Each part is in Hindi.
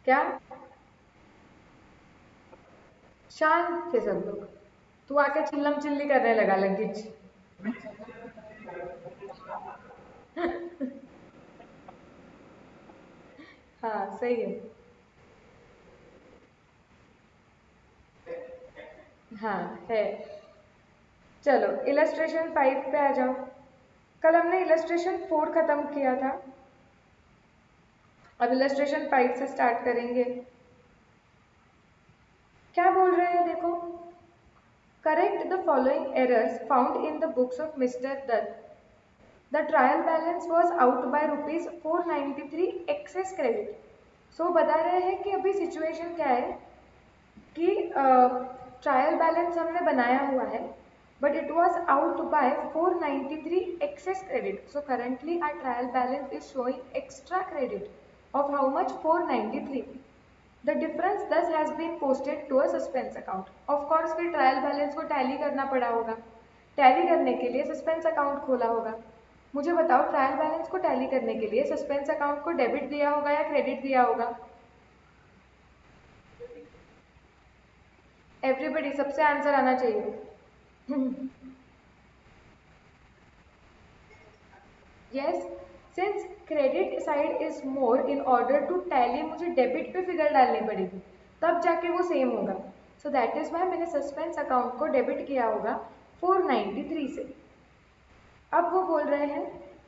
क्या? शांत थे सब लोग। तू आके चिल्लम चिल्ली करने लगा लगीच। हाँ सही है। हाँ है। चलो इलस्ट्रेशन 5 पे आ जाओ। कल हमने इलस्ट्रेशन 4 खत्म किया था। अब इलस्ट्रेशन 5 से स्टार्ट करेंगे। क्या बोल रहे हैं देखो। Correct the following errors found in the books of mister Dutt. The trial balance was out by ₹493 excess credit. So बता रहे हैं कि अभी सिचुएशन क्या है कि ट्रायल बैलेंस हमने बनाया हुआ है but it was out by 493 excess credit. So currently our trial balance is showing extra credit of how much? 493. The difference thus has been posted to a suspense account. Of course फिर ट्रायल बैलेंस को टैली करना पड़ा होगा। टैली करने के लिए सस्पेंस अकाउंट खोला होगा। मुझे बताओ ट्रायल बैलेंस को टैली करने के लिए सस्पेंस अकाउंट को डेबिट दिया होगा या क्रेडिट दिया होगा? एवरीबडी सबसे आंसर आना चाहिए। Yes, since credit side is more, in order to tally मुझे डेबिट पे फिगर डालनी पड़ेगी, तब जाके वो सेम होगा। सो दैट इज वाई मैंने सस्पेंस अकाउंट को डेबिट किया होगा 493 से। अब वो बोल रहे हैं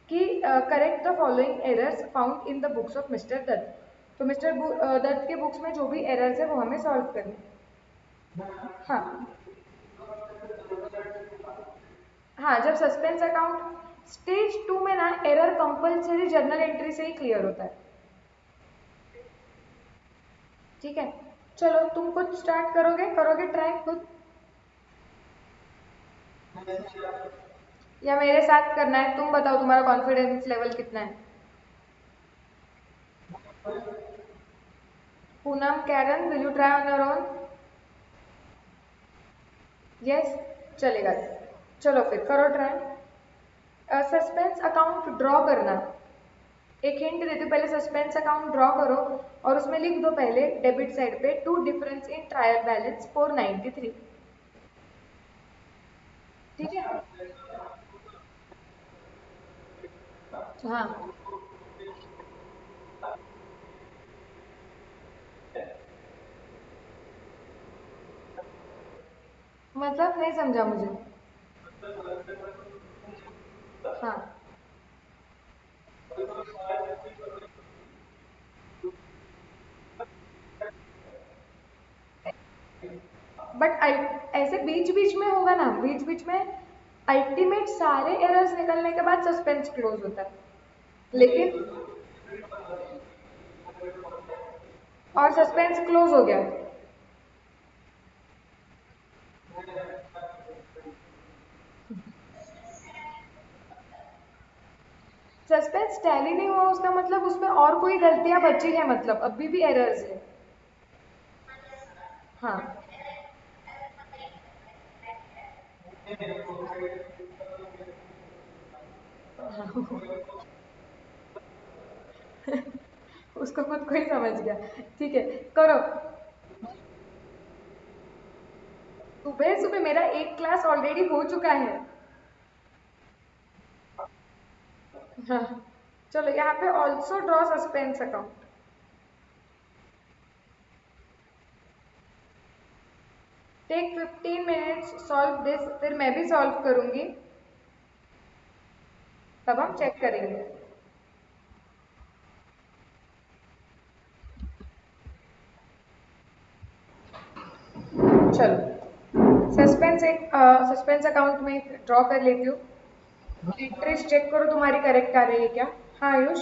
कि correct the following errors found in the books of mister Dutt. तो मिस्टर दत्त के बुक्स में जो भी एरर्स है वो हमें सॉल्व करने। हाँ हाँ, जब सस्पेंस अकाउंट स्टेज 2 में ना एरर कंपलसरी जर्नल एंट्री से ही क्लियर होता है। ठीक है, चलो तुम खुद स्टार्ट करोगे, करोगे ट्राई खुद या मेरे साथ करना है? तुम बताओ तुम्हारा कॉन्फिडेंस लेवल कितना है। Poonam, Karen, will you try on your own? Yes, चलेगा। चलो फिर करो ट्राई। सस्पेंस अकाउंट ड्रॉ करना। एक हिंट देती हूँ, पहले सस्पेंस अकाउंट ड्रॉ करो और उसमें लिख दो पहले डेबिट साइड पे to difference in trial balance 493। ठीक है। हाँ, मतलब नहीं समझा मुझे। हाँ, बट ऐसे बीच बीच में होगा ना, बीच बीच में अल्टीमेट सारे एरर्स निकलने के बाद सस्पेंस क्लोज होता है। लेकिन और सस्पेंस क्लोज हो गया। सस्पेंस टैली नहीं हुआ उसका मतलब उसमें और कोई गलतियां बची है, मतलब अभी भी एरर्स है। हाँ। हाँ। उसको खुद को ही समझ गया। ठीक है, करो। सुबह सुबह मेरा एक क्लास ऑलरेडी हो चुका है। हाँ, चलो यहाँ पे also draw suspense account. Take 15 minutes solve this, फिर मैं भी सॉल्व करूंगी, तब हम चेक करेंगे। चलो सस्पेंस अकाउंट में ड्रॉ कर लेती हूँ। एंट्रीज चेक करो तुम्हारी करेक्ट आ रही है क्या। हाँ आयुष,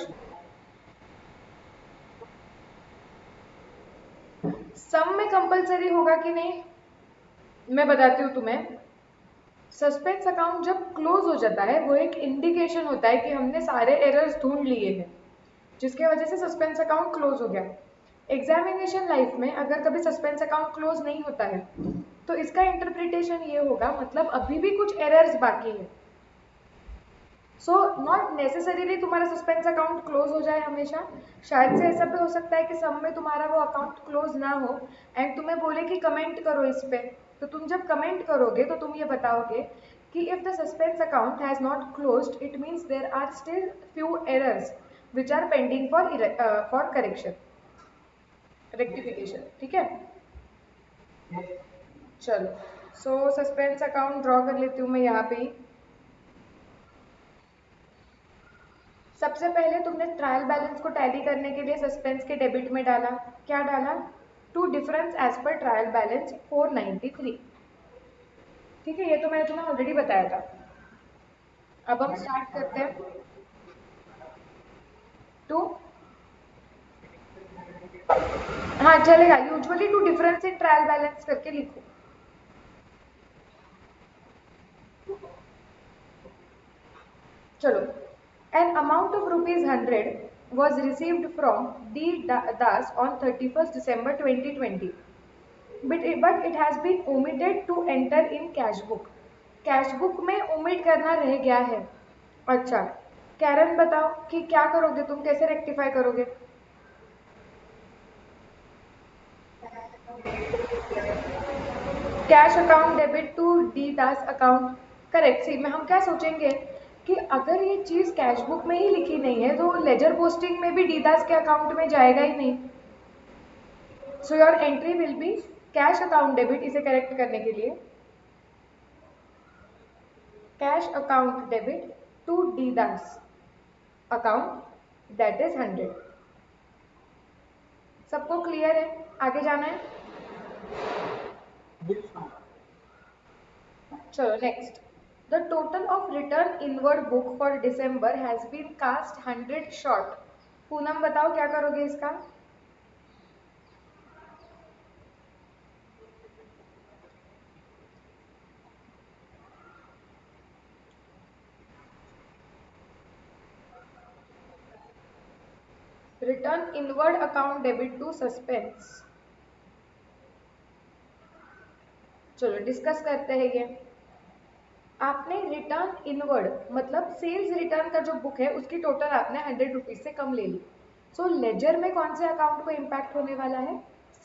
सम में कंपलसरी होगा कि नहीं मैं बताती हूँ तुम्हें। सस्पेंस अकाउंट जब क्लोज हो जाता है वो एक इंडिकेशन होता है कि हमने सारे एरर्स ढूंढ लिए हैं, जिसके वजह से सस्पेंस अकाउंट क्लोज हो गया। एग्जामिनेशन लाइफ में अगर कभी सस्पेंस अकाउंट क्लोज नहीं होता है तो इसका इंटरप्रिटेशन ये होगा, मतलब अभी भी कुछ एरर्स बाकी है। सो नॉट नेसेसरीली तुम्हारा सस्पेंस अकाउंट क्लोज हो जाए हमेशा, शायद से ऐसा भी हो सकता है कि सब में तुम्हारा वो अकाउंट क्लोज ना हो एंड तुम्हें बोले कि कमेंट करो इस पे। तो तुम जब कमेंट करोगे तो तुम ये बताओगे कि if the suspense account has not closed it means there are still few errors which are pending for correction, rectification. ठीक है, चलो। सो सस्पेंस अकाउंट ड्रॉ कर लेती हूँ मैं यहाँ पे ही। सबसे पहले तुमने ट्रायल बैलेंस को टैली करने के लिए सस्पेंस के डेबिट में डाला, क्या डाला? To difference as per trial balance 493। ठीक है, ये तो मैंने तुम्हें ऑलरेडी बताया था। अब हम स्टार्ट करते हैं। टू, हाँ चलेगा, usually to difference in trial balance करके लिखो। चलो, N amount of ₹100 was received from D. Das on 31st December 2020. But it has been omitted to enter in cash book. Cash book में ओमिट करना रह गया है। अच्छा, कैरन बताओ कि क्या करोगे तुम, कैसे रेक्टिफाई करोगे? Cash account debit to D Das account. Correct. C में हम क्या सोचेंगे कि अगर ये चीज कैश बुक में ही लिखी नहीं है तो लेजर पोस्टिंग में भी डी दास के अकाउंट में जाएगा ही नहीं। So your entry will be cash account debit, इसे करेक्ट करने के लिए cash account debit to D Das account that is 100। सबको क्लियर है? आगे जाना है? चलो next. The total of return inward book for December has been cast 100 short. Poonam बताओ क्या करोगे इसका? Return inward account debit to suspense. चलो डिस्कस करते हैं ये। आपने रिटर्न इनवर्ड मतलब सेल्स रिटर्न का जो बुक है उसकी टोटल आपने 100 रुपीज से कम ले ली। सो लेजर में कौन से अकाउंट को इम्पैक्ट होने वाला है?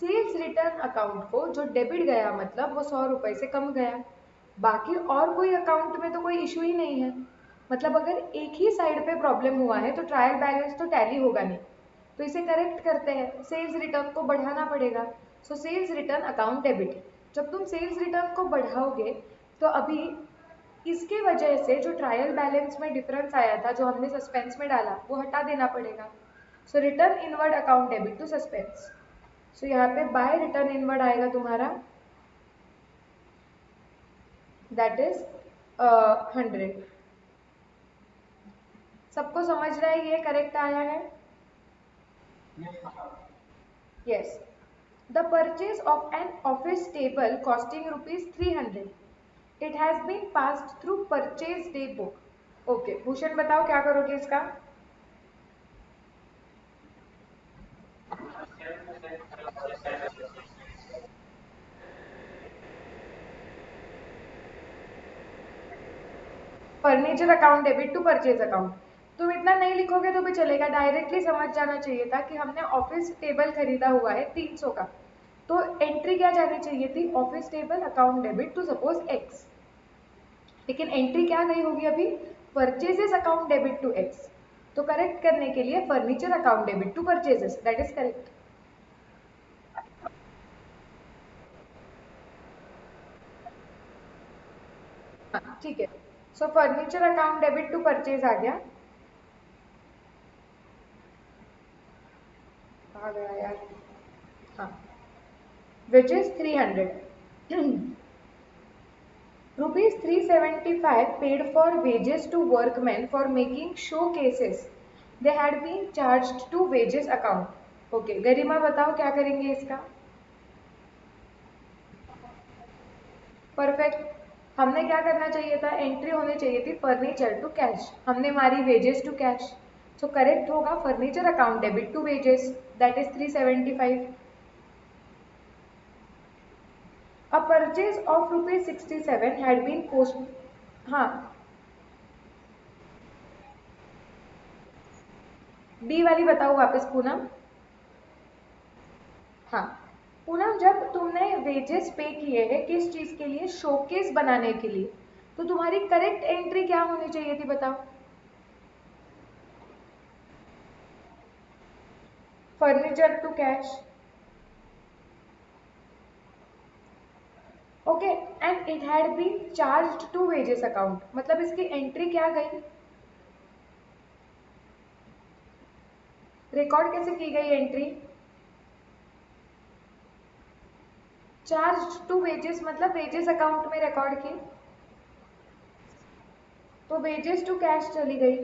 सेल्स रिटर्न अकाउंट को, जो डेबिट गया मतलब वो 100 रुपए से कम गया। बाकी और कोई अकाउंट में तो कोई इशू ही नहीं है। मतलब अगर एक ही साइड पे प्रॉब्लम हुआ है तो ट्रायल बैलेंस तो टैली होगा नहीं। तो इसे करेक्ट करते हैं, सेल्स रिटर्न को बढ़ाना पड़ेगा। So sales return account debit. जब तुम सेल्स रिटर्न को बढ़ाओगे तो अभी इसके वजह से जो ट्रायल बैलेंस में डिफरेंस आया था, जो हमने सस्पेंस में डाला, वो हटा देना पड़ेगा। So return inward account debit to suspense. So यहाँ पे बाय रिटर्न इनवर्ड आएगा तुम्हारा, दैट इज 100। सबको समझ रहा है ये करेक्ट आया है? Yes. The purchase of an office table costing ₹300, it has been passed through purchase day book. Okay, Bhushan बताओ क्या करोगे इसका? Furniture account debit to purchase account. तुम इतना नहीं लिखोगे तो भी चलेगा, डायरेक्टली समझ जाना चाहिए था कि हमने ऑफिस टेबल खरीदा हुआ है 300 का। तो एंट्री क्या जानी चाहिए थी? Office table account debit to suppose X. लेकिन एंट्री क्या गई होगी अभी? Purchases account debit to X. तो करेक्ट करने के लिए furniture account debit to purchases, that is correct. हाँ ठीक है। So furniture account debit to purchase आ गया। आ गया यार। हाँ, which is 300। Rupees 375 paid for wages to workmen for making showcases. They had been charged to wages account. Okay, गरिमा बताओ क्या करेंगे इसका? परफेक्ट। हमने क्या करना चाहिए था? एंट्री होनी चाहिए थी फर्नीचर टू कैश, हमने मारी wages to cash. So correct होगा furniture account debit to wages, that is 375। A purchase of ₹67 had been post. हाँ डी वाली बताओ वापस पूनम। हाँ पूनम, जब तुमने वेजेस पे किए हैं किस चीज के लिए, शोकेस बनाने के लिए, तो तुम्हारी करेक्ट एंट्री क्या होनी चाहिए थी बताओ। Furniture to cash. Okay, and it had been charged to wages account, मतलब इसकी एंट्री क्या गई, रिकॉर्ड कैसे की गई एंट्री। चार्ज टू वेजेस मतलब वेजेस अकाउंट में रिकॉर्ड की, तो वेजेस टू कैश चली गई।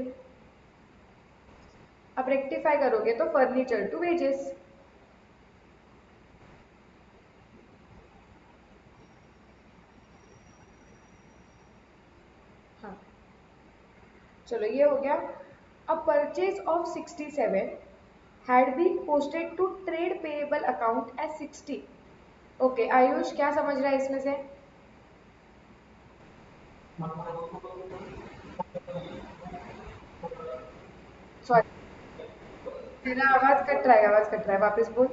अब रेक्टिफाई करोगे तो फर्नीचर टू वेजेस। हाँ चलो ये हो गया। A purchase of 67 had been posted to trade payable account as 60। Okay Ayush क्या समझ रहा है इसमें से। सॉरी, तेरा आवाज कट रहा है, आवाज कट रहा है, वापस बोल।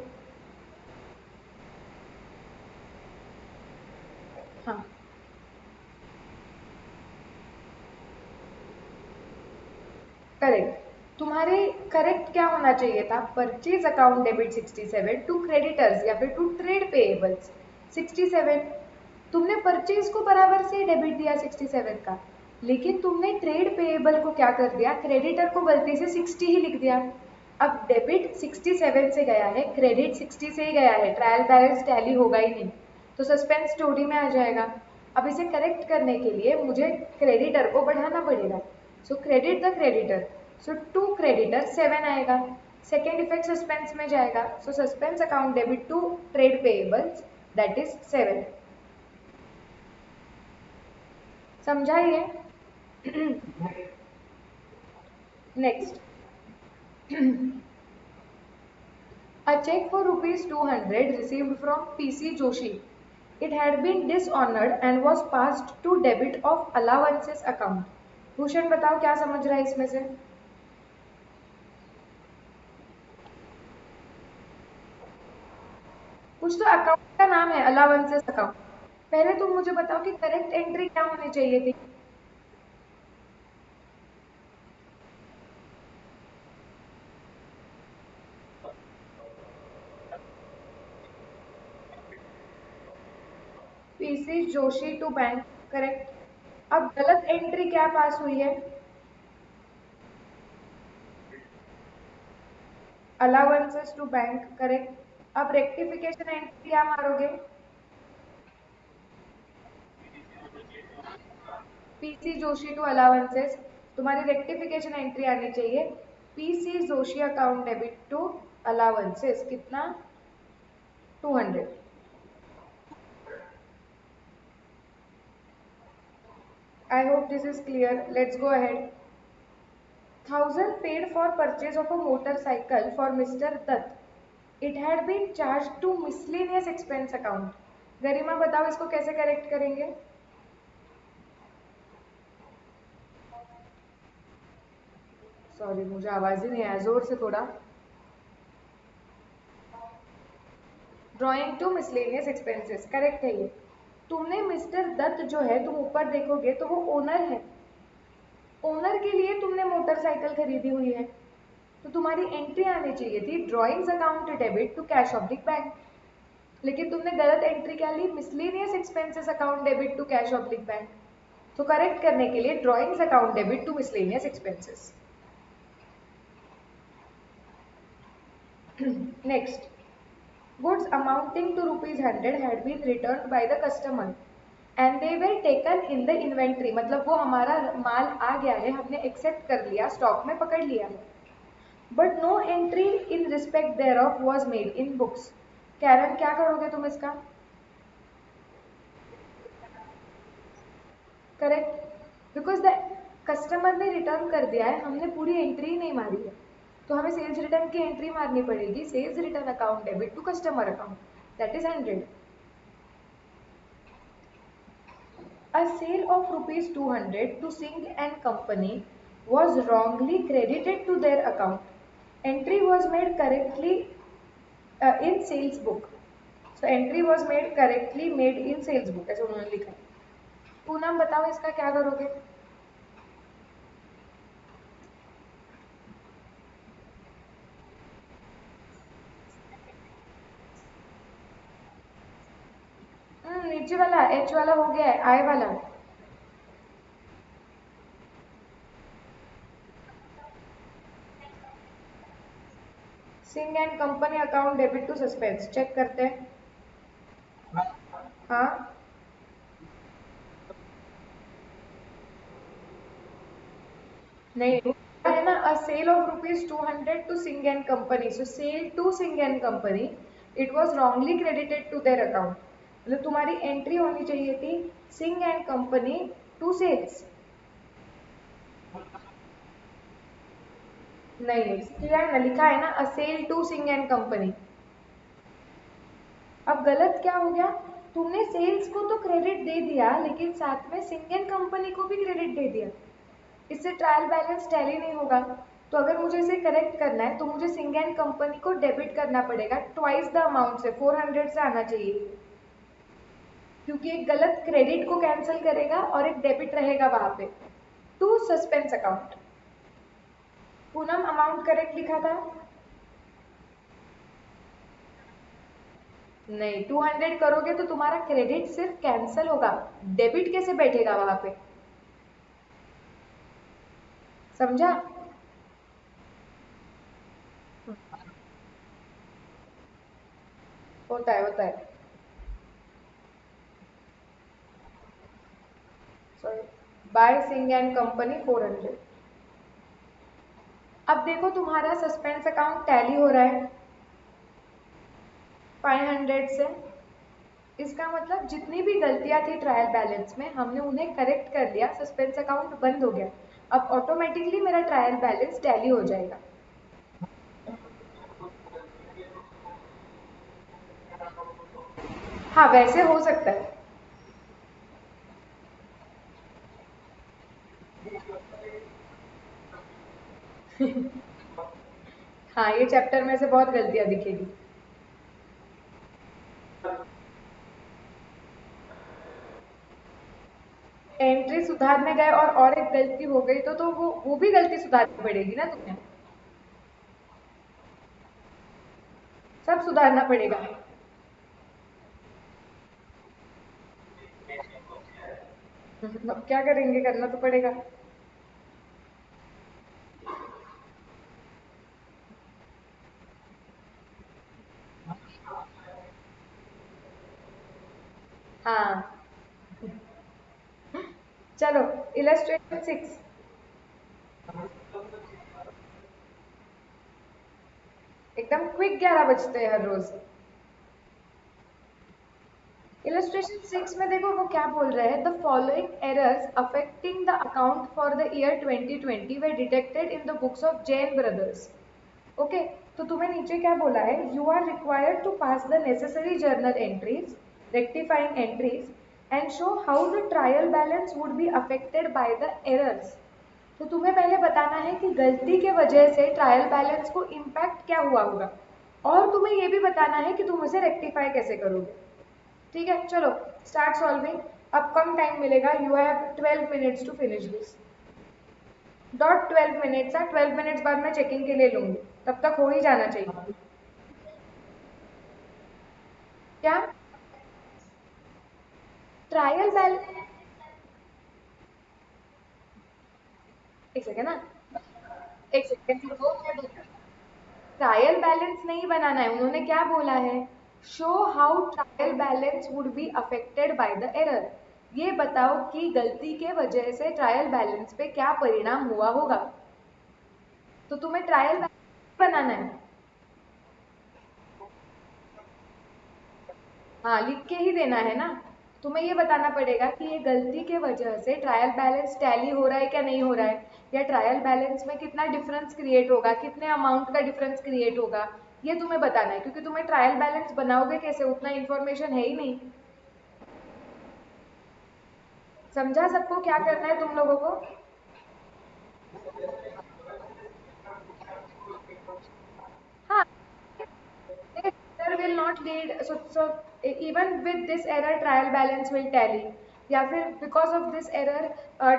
हाँ करेक्ट, तुम्हारे करेक्ट क्या होना चाहिए था, purchase account debit 67 to creditors या फिर टू ट्रेड पेएबल्स 67। तुमने परचेज को बराबर से डेबिट दिया 67 का, लेकिन तुमने ट्रेड पेएबल को क्या कर दिया, क्रेडिटर को गलती से 60 ही लिख दिया। अब डेबिट 67 से गया है, क्रेडिट 60 से ही गया है, ट्रायल बैलेंस टैली होगा ही नहीं, तो सस्पेंस स्टोरी में आ जाएगा। अब इसे करेक्ट करने के लिए मुझे क्रेडिटर को बढ़ाना पड़ेगा, so credit the creditor, so to creditor 7 आएगा, सेकेंड इफेक्ट सस्पेंस में जाएगा, so suspense account debit to trade payables that is 7। समझाइए। Next, a check for rupees 200 received from PC Joshi. It had been dishonored and was passed to debit of allowances account. Bhushan बताओ क्या समझ रहा है इसमें से। कुछ तो अकाउंट का नाम है अलाउंसेस अकाउंट। पहले तुम मुझे बताओ कि करेक्ट एंट्री क्या होनी चाहिए थी। PC Joshi to bank, correct. अब गलत एंट्री क्या पास हुई है, अलाउंसेस टू बैंक, करेक्ट। अब रेक्टिफिकेशन एंट्री क्या मारोगे, पीसी जोशी टू अलाउंसेस। तुम्हारी रेक्टिफिकेशन एंट्री आनी चाहिए PC Joshi account debit to allowances, कितना, 200। I hope this is clear, let's go ahead. 1000 paid for purchase of a motorcycle for mister Dutt, it had been charge to miscellaneous expense account. Garima बताओ इसको कैसे करेक्ट करेंगे। सॉरी मुझे आवाज ही नहीं आया, जोर से थोड़ा। Drawing to miscellaneous expenses, correct है ये। तुमने मिस्टर दत्त जो है, तुम ऊपर देखोगे तो वो ओनर है, ओनर के लिए तुमने मोटरसाइकिल खरीदी हुई है, तो तुम्हारी एंट्री आनी चाहिए थी drawings account debit to cash oblique bank, लेकिन तुमने गलत एंट्री क्या ली, miscellaneous expenses account debit to cash oblique bank. तो करेक्ट करने के लिए drawings account debit to miscellaneous expenses. Next, goods amounting to rupees 100 had been returned by the customer and they were taken in the inventory, मतलब वो हमारा माल आ गया है, हमने एक्सेप्ट कर लिया, स्टॉक में पकड़ लिया है, but no entry in respect thereof was made in books. Karen क्या करोगे तुम इसका, करेक्ट, बिकॉज द कस्टमर ने रिटर्न कर दिया है, हमने पूरी एंट्री नहीं मारी है, तो हमें सेल्स रिटर्न की एंट्री मारनी पड़ेगी, sales return account debit to customer account that is 100। A sale of rupees 200 to Singh and Company was wrongly credited to their account. Entry was made correctly in sales book. So entry was made correctly made in sales book, ऐसे उन्होंने लिखा है। पूनम बताओ इसका क्या करोगे? नीचे वाला एच वाला हो गया है, आई वाला। Singh and company account debit to suspense, check करते हैं। हाँ, नहीं है ना, a sale of ₹200 to Singh and company, so sale to Singh and company, it was wrongly credited to their account. मतलब तुम्हारी एंट्री होनी चाहिए थी Singh and company to sales. नहीं नहीं, किया है ना, लिखा है ना a sale to Singh and company. अब गलत क्या हो गया? तुमने सेल्स को तो क्रेडिट दे दिया, लेकिन साथ में सिंह एंड कंपनी को भी क्रेडिट दे दिया। इससे ट्रायल बैलेंस टैली नहीं होगा। तो अगर मुझे इसे करेक्ट करना है तो मुझे सिंह एंड कंपनी को डेबिट करना पड़ेगा ट्वाइस द अमाउंट से, 400 से आना चाहिए, क्योंकि एक गलत क्रेडिट को कैंसिल करेगा और एक डेबिट रहेगा वहां पे to suspense account. Poonam amount correct लिखा था? नहीं, 200 करोगे तो तुम्हारा क्रेडिट सिर्फ कैंसिल होगा, डेबिट कैसे बैठेगा वहां पे? समझा? होता है होता है। Sorry, by Singh and company 400। अब देखो तुम्हारा सस्पेंस अकाउंट टैली हो रहा है 500 से। इसका मतलब जितनी भी गलतियां थी ट्रायल बैलेंस में, हमने उन्हें करेक्ट कर लिया, सस्पेंस अकाउंट बंद हो गया। अब ऑटोमेटिकली मेरा ट्रायल बैलेंस टैली हो जाएगा। हाँ, वैसे हो सकता है। हाँ, ये चैप्टर में से बहुत गलतियां दिखेगी। एंट्री सुधारने गए और एक गलती हो गई तो वो भी गलती सुधारनी पड़ेगी ना तुम्हें। सब सुधारना पड़ेगा। अब क्या करेंगे, करना तो पड़ेगा। हाँ, चलो, इलस्ट्रेशन 6। एकदम क्विक 11 बजते हैं हर रोज। इलस्ट्रेशन 6 में देखो वो क्या बोल रहे हैं, the following errors affecting the account for the year 2020 were detected in the books of Jain brothers. Okay, तो तुम्हें नीचे क्या बोला है, you are required to pass the necessary journal entries, rectifying entries, and show how the trial balance would be affected by the errors. तो तुम्हें पहले बताना है कि गलती के वजह से ट्रायल बैलेंस को इम्पैक्ट क्या हुआ होगा, और तुम्हें ये भी बताना है कि तुम उसे रेक्टिफाई कैसे करोगे। ठीक है, चलो स्टार्ट सॉल्विंग। अब कम टाइम मिलेगा, you have 12 minutes to finish this. Dot 12 minutes है, 12 मिनट्स बाद मैं चेकिंग के लिए लूंगी, तब तक हो ही जाना चाहिए। क्या? ट्रायल बैलेंस, एक सेकेंड ना, एक सेकेंड। ट्रायल बैलेंस नहीं बनाना है, उन्होंने क्या बोला है, show how trial balance would be affected by the error. ये बताओ कि गलती के वजह से ट्रायल बैलेंस पे क्या परिणाम हुआ होगा। तो तुम्हें ट्रायल बैलेंस बनाना है। हाँ, लिख के ही देना है ना। तुम्हें ये बताना पड़ेगा कि ये गलती के वजह से ट्रायल बैलेंस टैली हो रहा है क्या नहीं हो रहा है, या ट्रायल बैलेंस में कितना डिफरेंस क्रिएट होगा, कितने अमाउंट का डिफरेंस क्रिएट होगा, ये तुम्हें बताना है, क्योंकि तुम्हें ट्रायल बैलेंस बनाओगे कैसे, उतना इन्फॉर्मेशन है ही नहीं। समझा सबको क्या करना है तुम लोगों को? not lead, so even with this error trial balance will tally, या फिर because of this error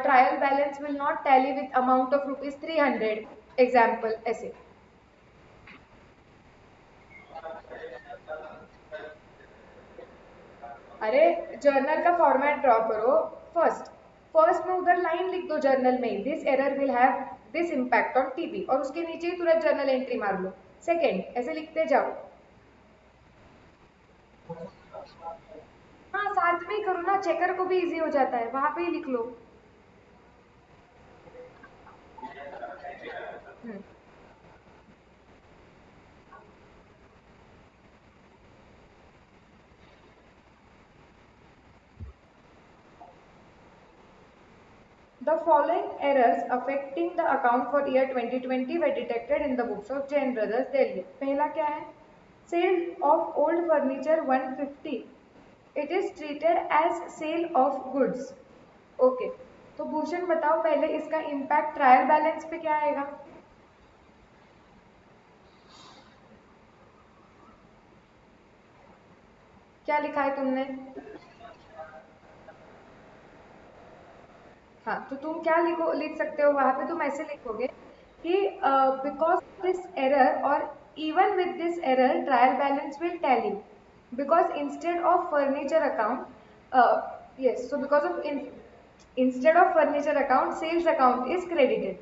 trial balance will not tally with amount of rupees 300 example ऐसे. अरे जर्नल का फॉर्मेट ड्रॉ करो. फर्स्ट फर्स्ट में उधर लाइन लिख दो जर्नल में, this error will have this impact on TB, और उसके नीचे ही तुरंत जर्नल एंट्री मार लो. सेकेंड ऐसे लिखते जाओ. हाँ साथ में ही करो ना, चेकर को भी इजी हो जाता है, वहां पे ही लिख लो. The following errors affecting the account for year 2020 were detected in the books of Jain Brothers, Delhi. पहला क्या है? Sale of old furniture 150. It is treated as sale of goods. Okay. तो भूषण बताओ पहले इसका इम्पैक्ट ट्रायल बैलेंस पे क्या आएगा? क्या लिखा है तुमने? हाँ तो तुम क्या लिख सकते हो वहां पे? तुम ऐसे लिखोगे कि बिकॉज दिस एरर और even with this error trial balance will tally because instead of furniture account, yes, so because of instead of furniture account sales account is credited.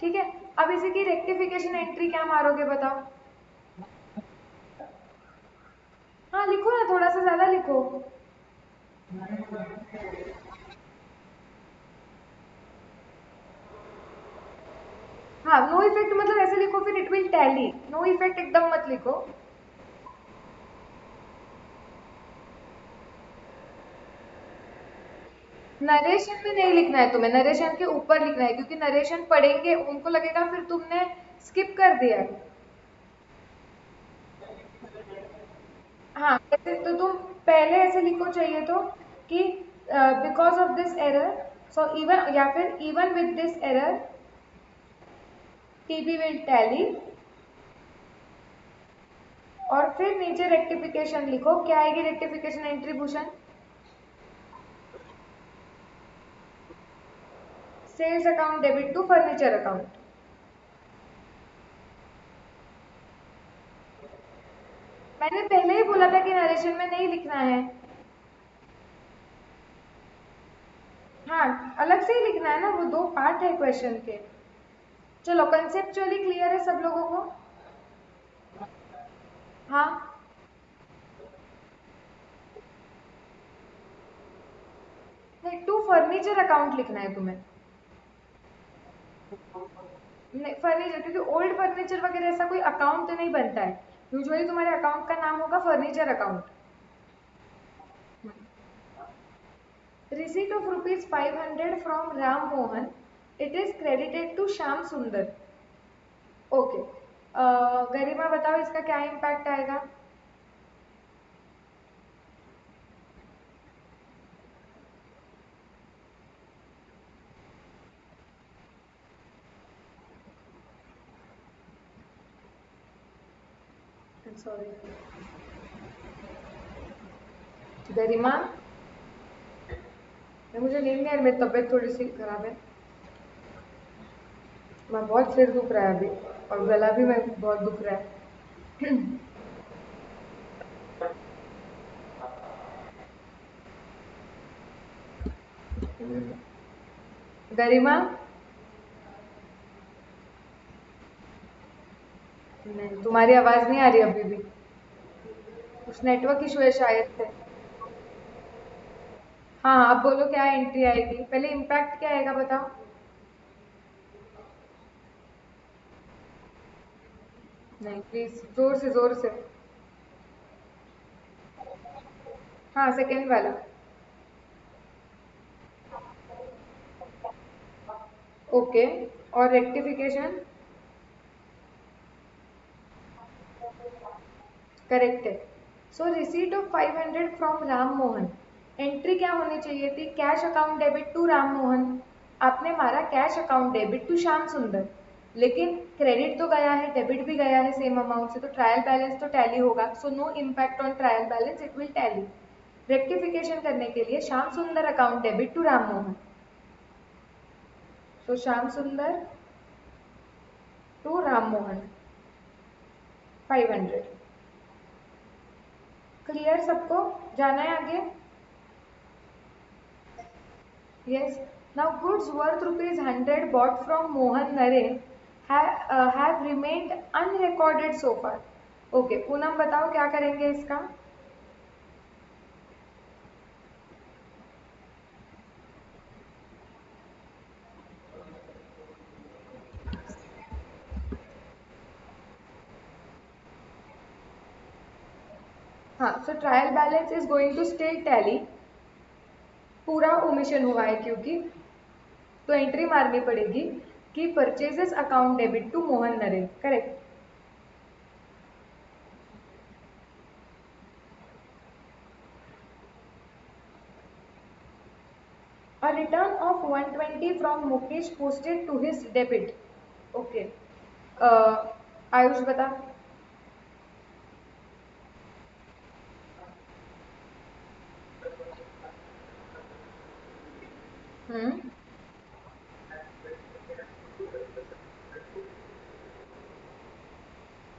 ठीक है. अब इसी की रेक्टिफिकेशन एंट्री क्या मारोगे बताओ? हाँ लिखो ना, थोड़ा सा ज्यादा लिखो. हाँ नो इफेक्ट मतलब ऐसे लिखो फिर it will tally. No effect एकदम मत लिखो. नरेशन में नहीं लिखना है तुम्हें, नरेशन के ऊपर लिखना है, क्योंकि नरेशन पढ़ेंगे उनको लगेगा फिर तुमने स्किप कर दिया. हाँ ऐसे तो तुम पहले ऐसे लिखो चाहिए तो कि because of this error, so even, या फिर even with this error TB will tally, और फिर नीचे रेक्टिफिकेशन लिखो. क्या आएगी rectification entry Bhushan? Sales account debit to furniture account. मैंने पहले ही बोला था कि नरेशन में नहीं लिखना है. हाँ अलग से ही लिखना है ना, वो दो पार्ट है क्वेश्चन के. चलो कंसेप्चुअली क्लियर है सब लोगों को? हाँ नहीं, टू फर्नीचर अकाउंट लिखना है तुम्हें. नहीं फर्नीचर, क्योंकि ओल्ड फर्नीचर वगैरह ऐसा कोई अकाउंट नहीं बनता है. यूजुअली तुम्हारे अकाउंट का नाम होगा furniture account. Receipt of rupees 500 from Ram Mohan. It is credited to Sham Sundar. Okay. Garima बताओ इसका क्या इम्पैक्ट आएगा? सॉरी गरिमा, मुझे नींद नहीं आ रही, मेरी तबीयत थोड़ी सी खराब है. मैं बहुत सिर दुख रहा है अभी, और गला भी मैं बहुत दुख रहा है. गरिमा नहीं, तुम्हारी आवाज नहीं आ रही अभी भी. कुछ नेटवर्क इशू है शायद से. हाँ आप बोलो क्या एंट्री आएगी, पहले इम्पैक्ट क्या आएगा बताओ. नहीं प्लीज जोर से जोर से. हाँ सेकेंड वाला. ओके. और रेक्टिफिकेशन करेक्ट है. So receipt of 500 from Ram Mohan, entry क्या होनी चाहिए थी? Cash account debit to Ram Mohan. आपने मारा cash account debit to Shyam Sundar. लेकिन क्रेडिट तो गया है, डेबिट भी गया है सेम अमाउंट से, तो ट्रायल बैलेंस तो टैली होगा, so no impact on trial balance, it will tally. Rectification करने के लिए Shyam Sundar account debit to Ram Mohan, तो श्याम सुंदर टू राम मोहन 500। क्लियर सबको, जाना है आगे? Yes. Now goods worth rupees 100 bought from Mohan Naren have remained unrecorded so far. Okay, Poonam बताओ क्या करेंगे इसका? हाँ, so trial balance is going to still tally, पूरा ओमिशन हुआ है क्योंकि, तो एंट्री मारनी पड़ेगी कि purchases account debit to Mohan Naren, correct. A return of 120 from Mukesh posted to his debit. Okay. Ayush बता। हम्म,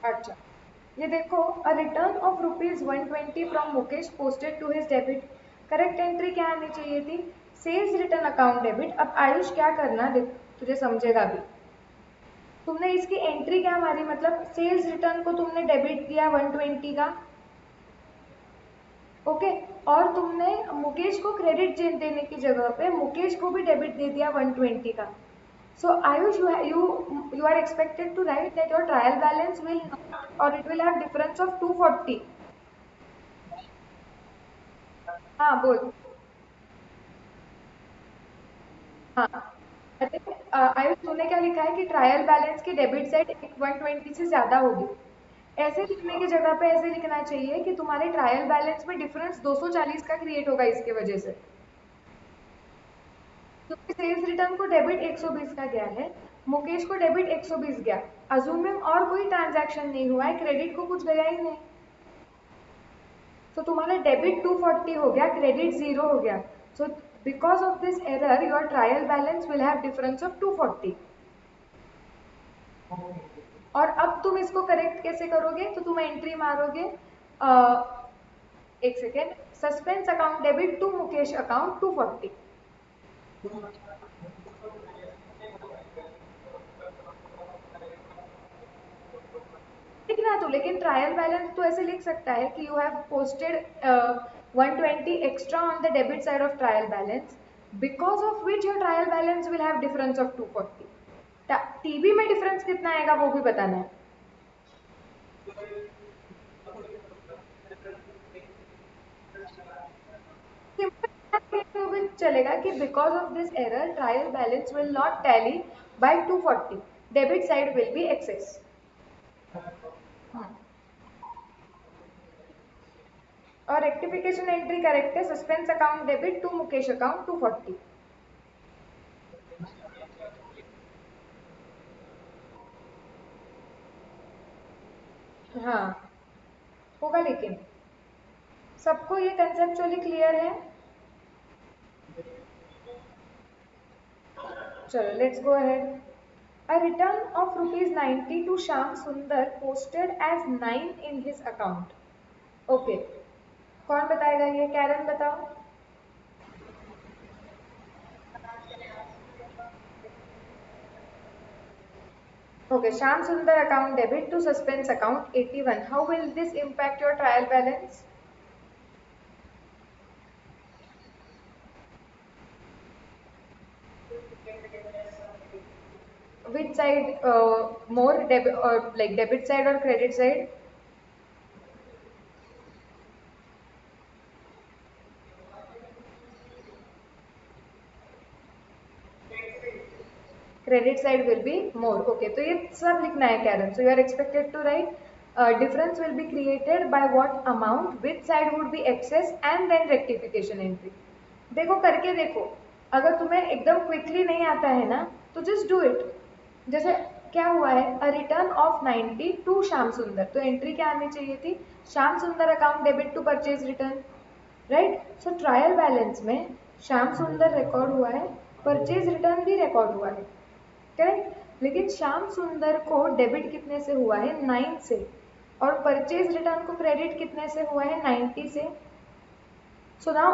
अच्छा, ये देखो, a return of ₹120 from Mukesh posted to his debit, correct entry क्या आनी चाहिए थी? Sales return account debit. अब आयुष क्या करना, देख तुझे समझेगा भी, तुमने इसकी एंट्री क्या मारी, मतलब सेल्स रिटर्न को तुमने डेबिट दिया 120 का, ओके, और तुमने मुकेश को क्रेडिट देने की जगह पे मुकेश को भी डेबिट दे दिया 120 का। So Ayush, you are expected to write that your trial balance will not, or it will have difference of 240. हाँ बोल। हाँ, आयुष तूने क्या लिखा है कि ट्रायल बैलेंस की डेबिट साइड 120 से ज्यादा होगी। ऐसे लिखने की जगह पे ऐसे लिखना चाहिए कि तुम्हारे ट्रायल बैलेंस में डिफरेंस 240 का क्रिएट होगा इसके वजह से, क्योंकि सेल्स रिटर्न को डेबिट 120 का गया है, मुकेश को डेबिट 120 गया, अजूमिंग और कोई ट्रांजैक्शन नहीं हुआ है, क्रेडिट को कुछ गया ही नहीं, तो तुम्हारा डेबिट 240 हो गया, क्रेडिट 0 हो गया। सो because of this error your trial balance will have difference of 240। और अब तुम इसको करेक्ट कैसे करोगे, तो तुम एंट्री मारोगे, एक second, suspense account debit to Mukesh account 240। लिखना तो, लेकिन ट्रायल बैलेंस तो ऐसे लिख सकता है कि you have posted 120 extra on the debit side of trial balance, because of which your trial balance will have difference of 240। TB में डिफरेंस कितना आएगा वो भी बताना है। तो भी चलेगा कि because of this error trial balance will not tally by 240, debit side will be excess. और रेक्टिफिकेशन एंट्री करेक्ट है, suspense account debit to Mukesh account 240। हाँ होगा, लेकिन सबको ये कंसेप्चुअली क्लियर है? चलो let's go ahead. A return of ₹90 to Sham Sundar posted as 9 in his account. Okay, कौन बताएगा ये, कैरन बताओ। Okay, Sham Sundar account debit to suspense account 81. How will this impact your trial balance? Which side more debit, or like debit side or credit side? Credit side will be more. Okay, तो ये सब लिखना है Karen. So you are expected to write difference will be created by what amount, which side would be excess, and then rectification entry. देखो करके देखो, अगर तुम्हें एकदम क्विकली नहीं आता है ना तो जस्ट डू इट। जैसे क्या हुआ है, a return of 90 to Shyam Sundar, तो एंट्री क्या आनी चाहिए थी, Shyam Sundar account debit to purchase return, right. So trial balance में श्याम सुंदर रिकॉर्ड हुआ है, परचेज रिटर्न भी रिकॉर्ड हुआ है, करेक्ट। लेकिन श्याम सुंदर को डेबिट कितने से हुआ है, 9 से, और परचेज रिटर्न को क्रेडिट कितने से हुआ है, 90 से। सो नाउ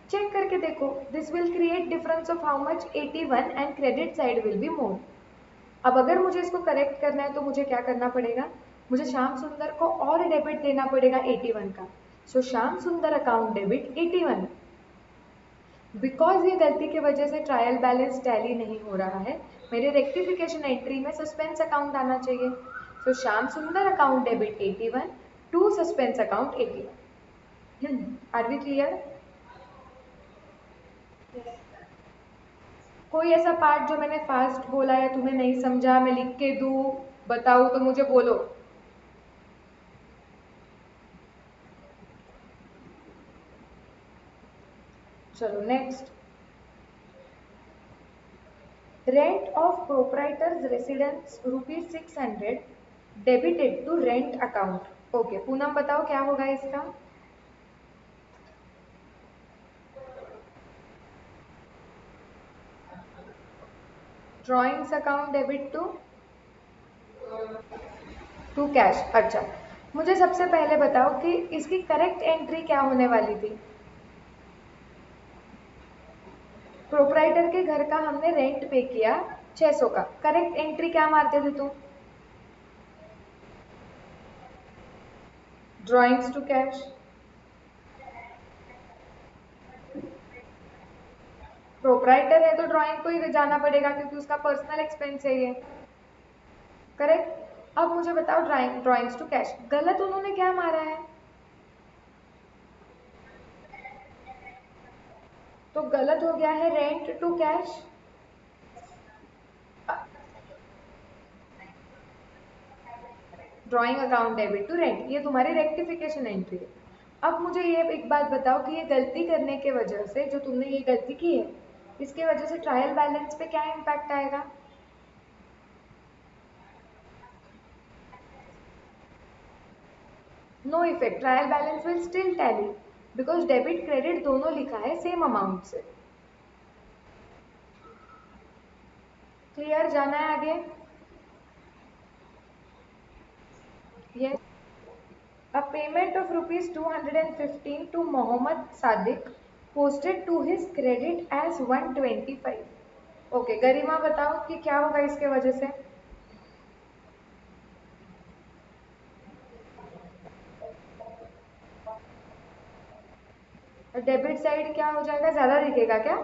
चेक करके देखो, this will create difference of how much, 81, and credit side will be more. अब अगर मुझे इसको करेक्ट करना है तो मुझे क्या करना पड़ेगा, मुझे श्याम सुंदर को और डेबिट देना पड़ेगा 81 का। सो Shyam Sundar account debit 81। Because ये गलती की वजह से ट्रायल बैलेंस टैली नहीं हो रहा है, मेरे रेक्टिफिकेशन एंट्री में सस्पेंस अकाउंट आना चाहिए। So Shyam Sundar account debit 81 to suspense account 81। Are we clear? कोई ऐसा पार्ट जो मैंने फास्ट बोला है तुम्हें नहीं समझा, मैं लिख के दूं, बताऊं तो मुझे बोलो। चलो next, rent of proprietors residence ₹600 debited to rent account. Okay Poonam बताओ क्या होगा इसका। Drawings account debit to cash. अच्छा, मुझे सबसे पहले बताओ कि इसकी करेक्ट एंट्री क्या होने वाली थी। प्रोप्राइटर के घर का हमने रेंट पे किया 600 का, करेक्ट एंट्री क्या मारते थे तुम, ड्रॉइंग्स टू कैश। प्रोप्राइटर है तो ड्राइंग को ही जाना पड़ेगा क्योंकि उसका पर्सनल एक्सपेंस है ये, करेक्ट। अब मुझे बताओ ड्राइंग्स टू कैश, गलत उन्होंने क्या मारा है, तो गलत हो गया है rent to cash. Drawing account debit to rent, ये तुम्हारी रेक्टिफिकेशन एंट्री है। अब मुझे ये एक बात बताओ कि ये गलती करने के वजह से, जो तुमने ये गलती की है, इसके वजह से ट्रायल बैलेंस पे क्या इम्पैक्ट आएगा। No effect, trial balance will still tally because debit credit दोनों लिखा है सेम अमाउंट से। क्लियर, जाना है आगे। Yes, a payment of ₹215 to Mohammad Sadiq posted to his credit as 125। Okay Garima बताओ कि क्या होगा इसके वजह से। डेबिट साइड क्या हो जाएगा, ज्यादा दिखेगा क्या,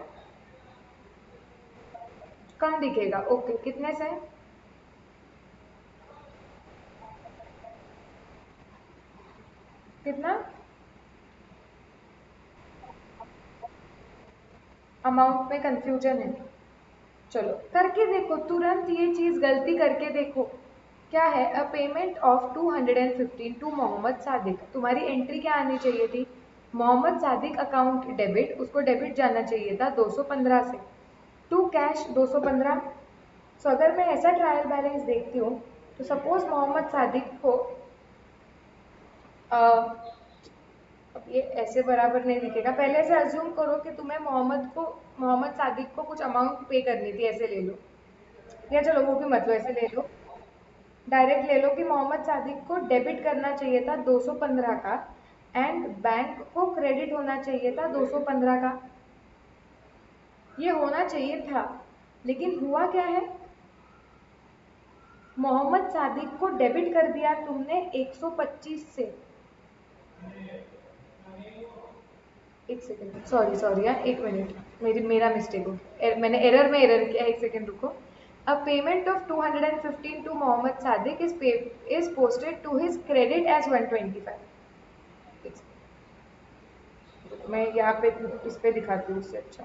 कम दिखेगा, ओके कितने से, कितना, अमाउंट में कंफ्यूजन है। चलो करके देखो, तुरंत ये चीज गलती करके देखो। क्या है, a payment of 215 to Mohammad Sadiq, तुम्हारी एंट्री क्या आनी चाहिए थी, मोहम्मद सादिक अकाउंट डेबिट, उसको डेबिट जाना चाहिए था 215 से, टू कैश 215। सो अगर मैं ऐसा ट्रायल बैलेंस देखती हूँ तो सपोज मोहम्मद सादिक को अब ये ऐसे बराबर नहीं दिखेगा, पहले से अज्यूम करो कि तुम्हें मोहम्मद सादिक को कुछ अमाउंट पे करनी थी, ऐसे ले लो, या चलो वो भी मत लो, ऐसे ले लो, डायरेक्ट ले लो कि मोहम्मद सादिक को डेबिट करना चाहिए था 215 का एंड बैंक को क्रेडिट होना चाहिए था 215 का, ये होना चाहिए था। लेकिन हुआ क्या है, मोहम्मद सादिक को डेबिट कर दिया तुमने 125 से। एक सेकेंड, सॉरी सॉरी यार, एक मिनट, मेरा मिस्टेक हो गया, मैंने एरर में एरर किया, एक सेकेंड रुको। A payment of 215 to Mohammad Sadiq is posted to his credit as 125। मैं यहाँ पे इस पे दिखाती हूँ उससे अच्छा,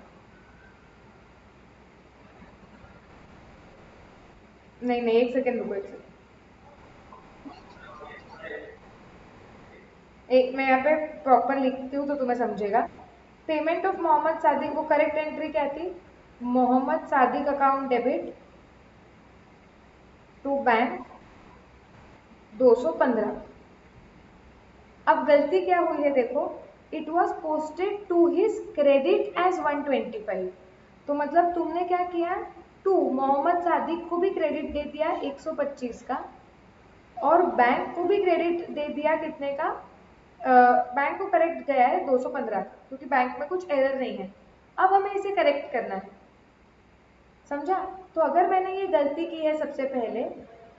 नहीं नहीं एक सेकेंड रुको, एक सेकेंड, एक मैं यहाँ पे प्रॉपर लिखती हूँ तो तुम्हें समझेगा। पेमेंट ऑफ मोहम्मद सादिक, वो करेक्ट एंट्री क्या थी, Mohammad Sadiq account debit to bank 215। अब गलती क्या हुई है देखो, it was posted to his credit as 125। तो मतलब तुमने क्या किया, टू मोहम्मद सादिक को भी क्रेडिट दे दिया 125 का, और बैंक को भी क्रेडिट दे दिया कितने का, बैंक को करेक्ट गया है 215 का, क्योंकि बैंक में कुछ एरर नहीं है। अब हमें इसे करेक्ट करना है, समझा। तो अगर मैंने ये गलती की है सबसे पहले,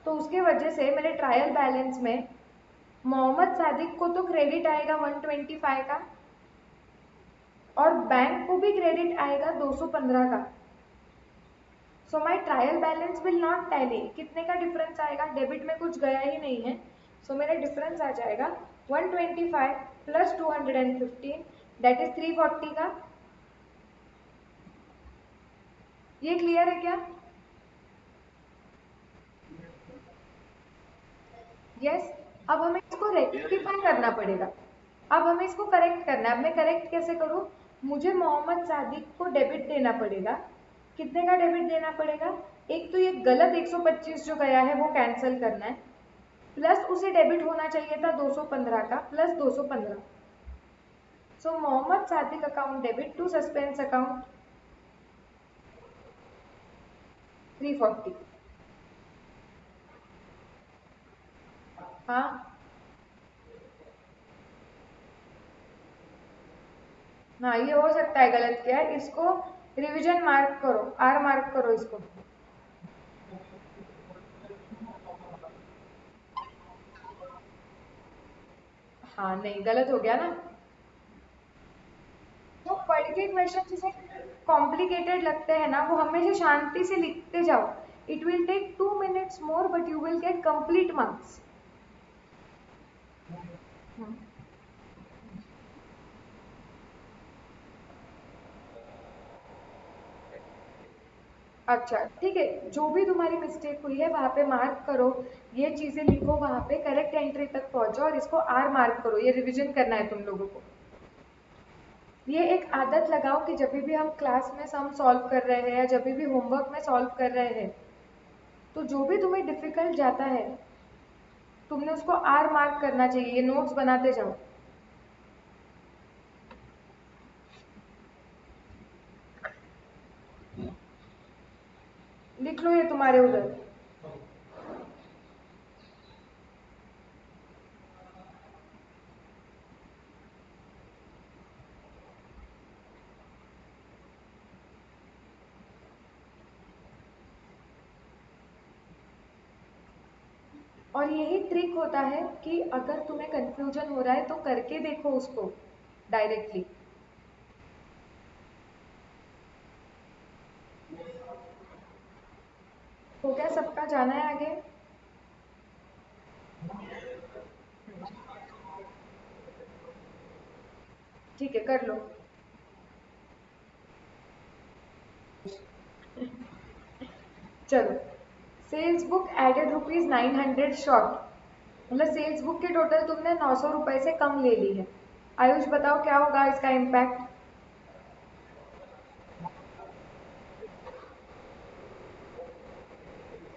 तो उसके वजह से मेरे ट्रायल बैलेंस में मोहम्मद सादिक को तो क्रेडिट आएगा 125 का, और बैंक को भी क्रेडिट आएगा 215 का। So my trial balance will not tally. कितने का डिफरेंस आएगा, डेबिट में कुछ गया ही नहीं है, सो मेरा डिफरेंस आ जाएगा 125 प्लस 215, दैट इज 340 का। ये क्लियर है क्या? यस। अब हमें इसको रेक्टिफाई करना पड़ेगा, अब हमें इसको करेक्ट करना है। अब मैं करेक्ट कैसे करूँ, मुझे मोहम्मद सादिक को डेबिट देना पड़ेगा। कितने का डेबिट देना पड़ेगा, एक तो ये गलत 125 जो गया है वो कैंसिल करना है, प्लस उसे डेबिट होना चाहिए था 215 का, plus 215। So Mohammed Sadiq account debit to suspense account 340। हाँ हाँ, ये हो सकता है गलत किया है, इसको रिवीजन मार्क करो, आर मार्क करो इसको। हाँ नहीं, गलत हो गया ना। जो पढ़ के क्वेश्चन जिसे कॉम्प्लिकेटेड लगते हैं ना, वो हमेशा शांति से लिखते जाओ। It will take 2 minutes more but you will get complete marks. अच्छा ठीक है, जो भी तुम्हारी मिस्टेक हुई है वहाँ पे मार्क करो, ये चीजें लिखो वहाँ पे, करेक्ट एंट्री तक पहुंचो और इसको आर मार्क करो। ये रिवीजन करना है तुम लोगों को। ये एक आदत लगाओ कि जब भी हम क्लास में सम सॉल्व कर रहे हैं या जब भी होमवर्क में सॉल्व कर रहे हैं, तो जो भी तुम्हें डिफिकल्ट जाता है तुमने उसको आर मार्क करना चाहिए। ये नोट्स बनाते जाओ। लिख लो ये तुम्हारे उधर। और यही ट्रिक होता है कि अगर तुम्हें कंफ्यूजन हो रहा है तो करके देखो उसको डायरेक्टली। हो गया सबका, जाना है आगे? ठीक है, कर लो। चलो, सेल्स बुक एडेड ₹900 शॉर्ट, मतलब सेल्स बुक के टोटल तुमने 900 रुपए से कम ले ली है। आयुष बताओ क्या होगा इसका इम्पैक्ट।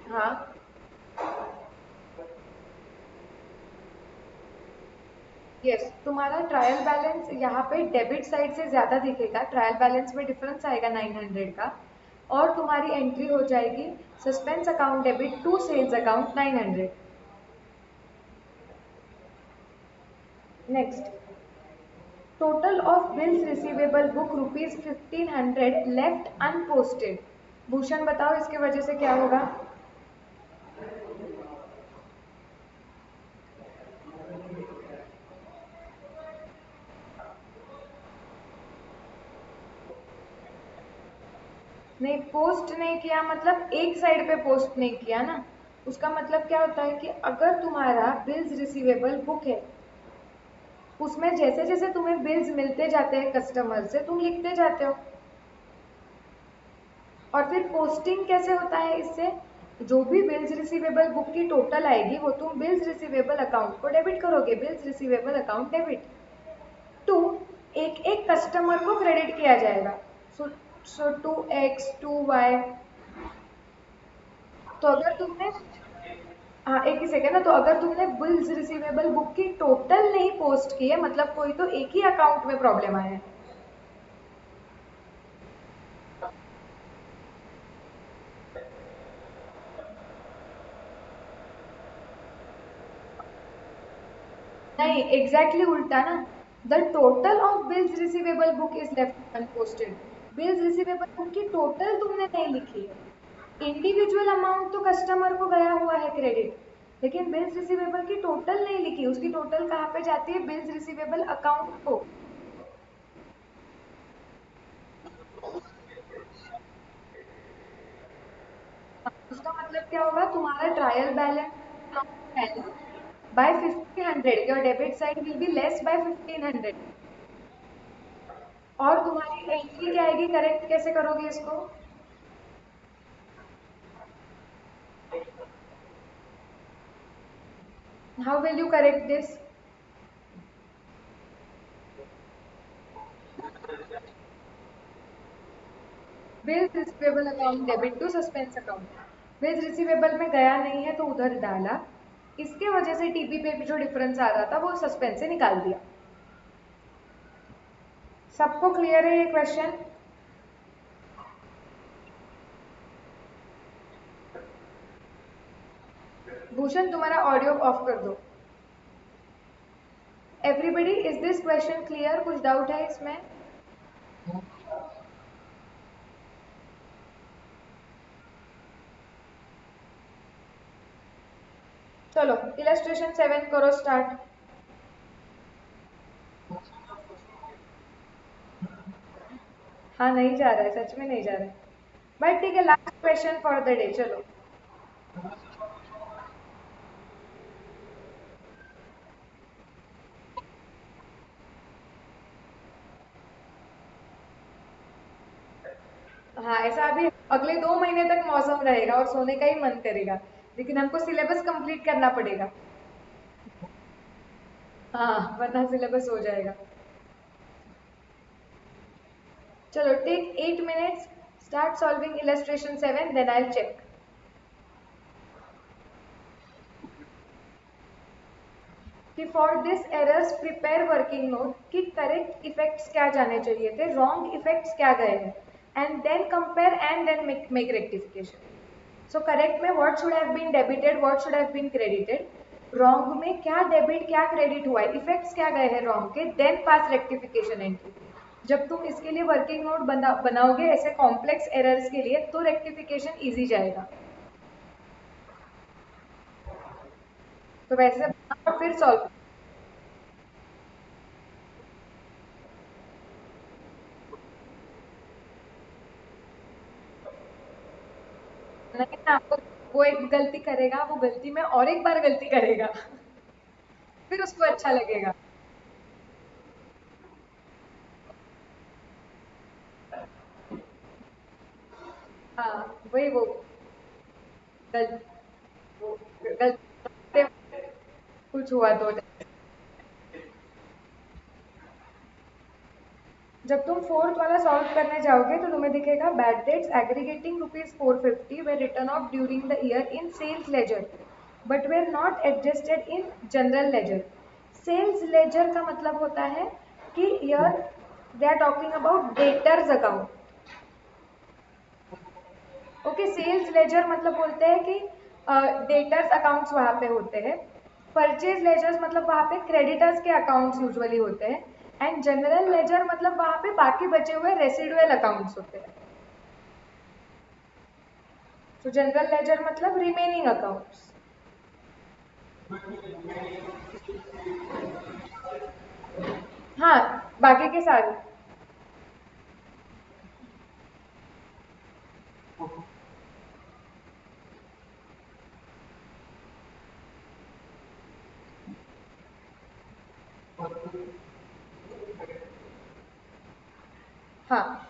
हाँ यस, तुम्हारा ट्रायल बैलेंस यहाँ पे डेबिट साइड से ज्यादा दिखेगा, ट्रायल बैलेंस में डिफरेंस आएगा 900 का, और तुम्हारी एंट्री हो जाएगी suspense account debit to sales account 900। Next, total of bills receivable book ₹1500 left unposted. Bhushan बताओ इसके वजह से क्या होगा। नहीं, पोस्ट नहीं किया मतलब एक साइड पे पोस्ट नहीं किया ना। उसका मतलब क्या होता है कि अगर तुम्हारा बिल्स रिसीवेबल बुक है, उसमें जैसे जैसे तुम्हें बिल्स मिलते जाते हैं कस्टमर से, तुम लिखते जाते हो। और फिर पोस्टिंग कैसे होता है इससे, जो भी बिल्स रिसीवेबल बुक की टोटल आएगी वो तुम बिल्स रिसीवेबल अकाउंट को डेबिट करोगे, bills receivable account debit to, एक एक कस्टमर को क्रेडिट किया जाएगा। सो 2x 2y। तो अगर तुमने हाँ एक ही सेकेंड ना, तो अगर तुमने बिल्स रिसीवेबल बुक की टोटल नहीं पोस्ट की है, मतलब कोई तो एक ही अकाउंट में प्रॉब्लम आया है। नहीं एग्जैक्टली उल्टा ना, the total of bills receivable book is left unposted. Bills receivable book की टोटल तुमने नहीं लिखी है, इंडिविजुअल अमाउंट तो कस्टमर को गया हुआ है क्रेडिट, लेकिन बिल्स रिसीवेबल की टोटल नहीं लिखी। उसकी टोटल कहाँ पे जाती है? बिल्स रिसीवेबल अकाउंट को। उसका मतलब क्या होगा? तुम्हारा trial balance bye 1500, your debit side will be less bye 1500। और तुम्हारी एंट्री क्या आएगी? करेक्ट कैसे करोगे इसको? How will you correct this? Bills receivable account debit to suspense account. Bills receivable में गया नहीं है तो उधर डाला, इसके वजह से टीपी पे जो डिफरेंस आ रहा था वो सस्पेंस से निकाल दिया। सबको क्लियर है ये क्वेश्चन? भूषण तुम्हारा ऑडियो ऑफ कर दो। Everybody is this question clear? कुछ डाउट है इसमें? चलो इलस्ट्रेशन 7 करो स्टार्ट। हाँ नहीं जा रहा है, सच में नहीं जा रहा है। बट ठीक है, last question for the day, चलो। हाँ ऐसा अभी अगले 2 महीने तक मौसम रहेगा और सोने का ही मन करेगा, लेकिन हमको सिलेबस कंप्लीट करना पड़ेगा। हाँ वरना सिलेबस हो जाएगा। चलो take 8 minutes, start solving illustration 7, then I check. कि for this errors prepare working note, कि करेक्ट इफेक्ट्स क्या जाने चाहिए थे, रॉन्ग इफेक्ट्स क्या गए हैं, and then compare and then make rectification. So correct में what should have been debited, what should have been credited, wrong में क्या डेबिट क्या क्रेडिट हुआ है, इफेक्ट्स क्या गए हैं रॉन्ग के, देन पास रेक्टिफिकेशन एंट्री। जब तुम इसके लिए वर्किंग नोट बनाओगे ऐसे कॉम्प्लेक्स एरर्स के लिए, तो रेक्टिफिकेशन इजी जाएगा। तो वैसे और फिर सॉल्व। नहीं ना, वो एक गलती करेगा, वो गलती में और एक बार गलती करेगा, फिर उसको अच्छा लगेगा। हाँ वही वो गल, वो गलती कुछ हुआ तो। जब तुम फोर्थ वाला सॉल्व करने जाओगे तो तुम्हें दिखेगा bad debts aggregating ₹450 were written off during the year in sales ledger but were not adjusted in general ledger। Sales ledger का मतलब होता है कि यार they are talking about debtors account. Okay, sales ledger मतलब बोलते हैं कि डेटर्स अकाउंट्स वहाँ पे होते हैं। परचेज लेजर्स मतलब वहाँ पे क्रेडिटर्स के अकाउंट्स यूजुअली होते हैं। एंड जनरल लेजर मतलब वहाँ पे बाकी बचे हुए रेसिडुअल अकाउंट्स होते हैं। तो जनरल लेजर मतलब रिमेनिंग अकाउंट्स। हाँ बाकी के सारे। हाँ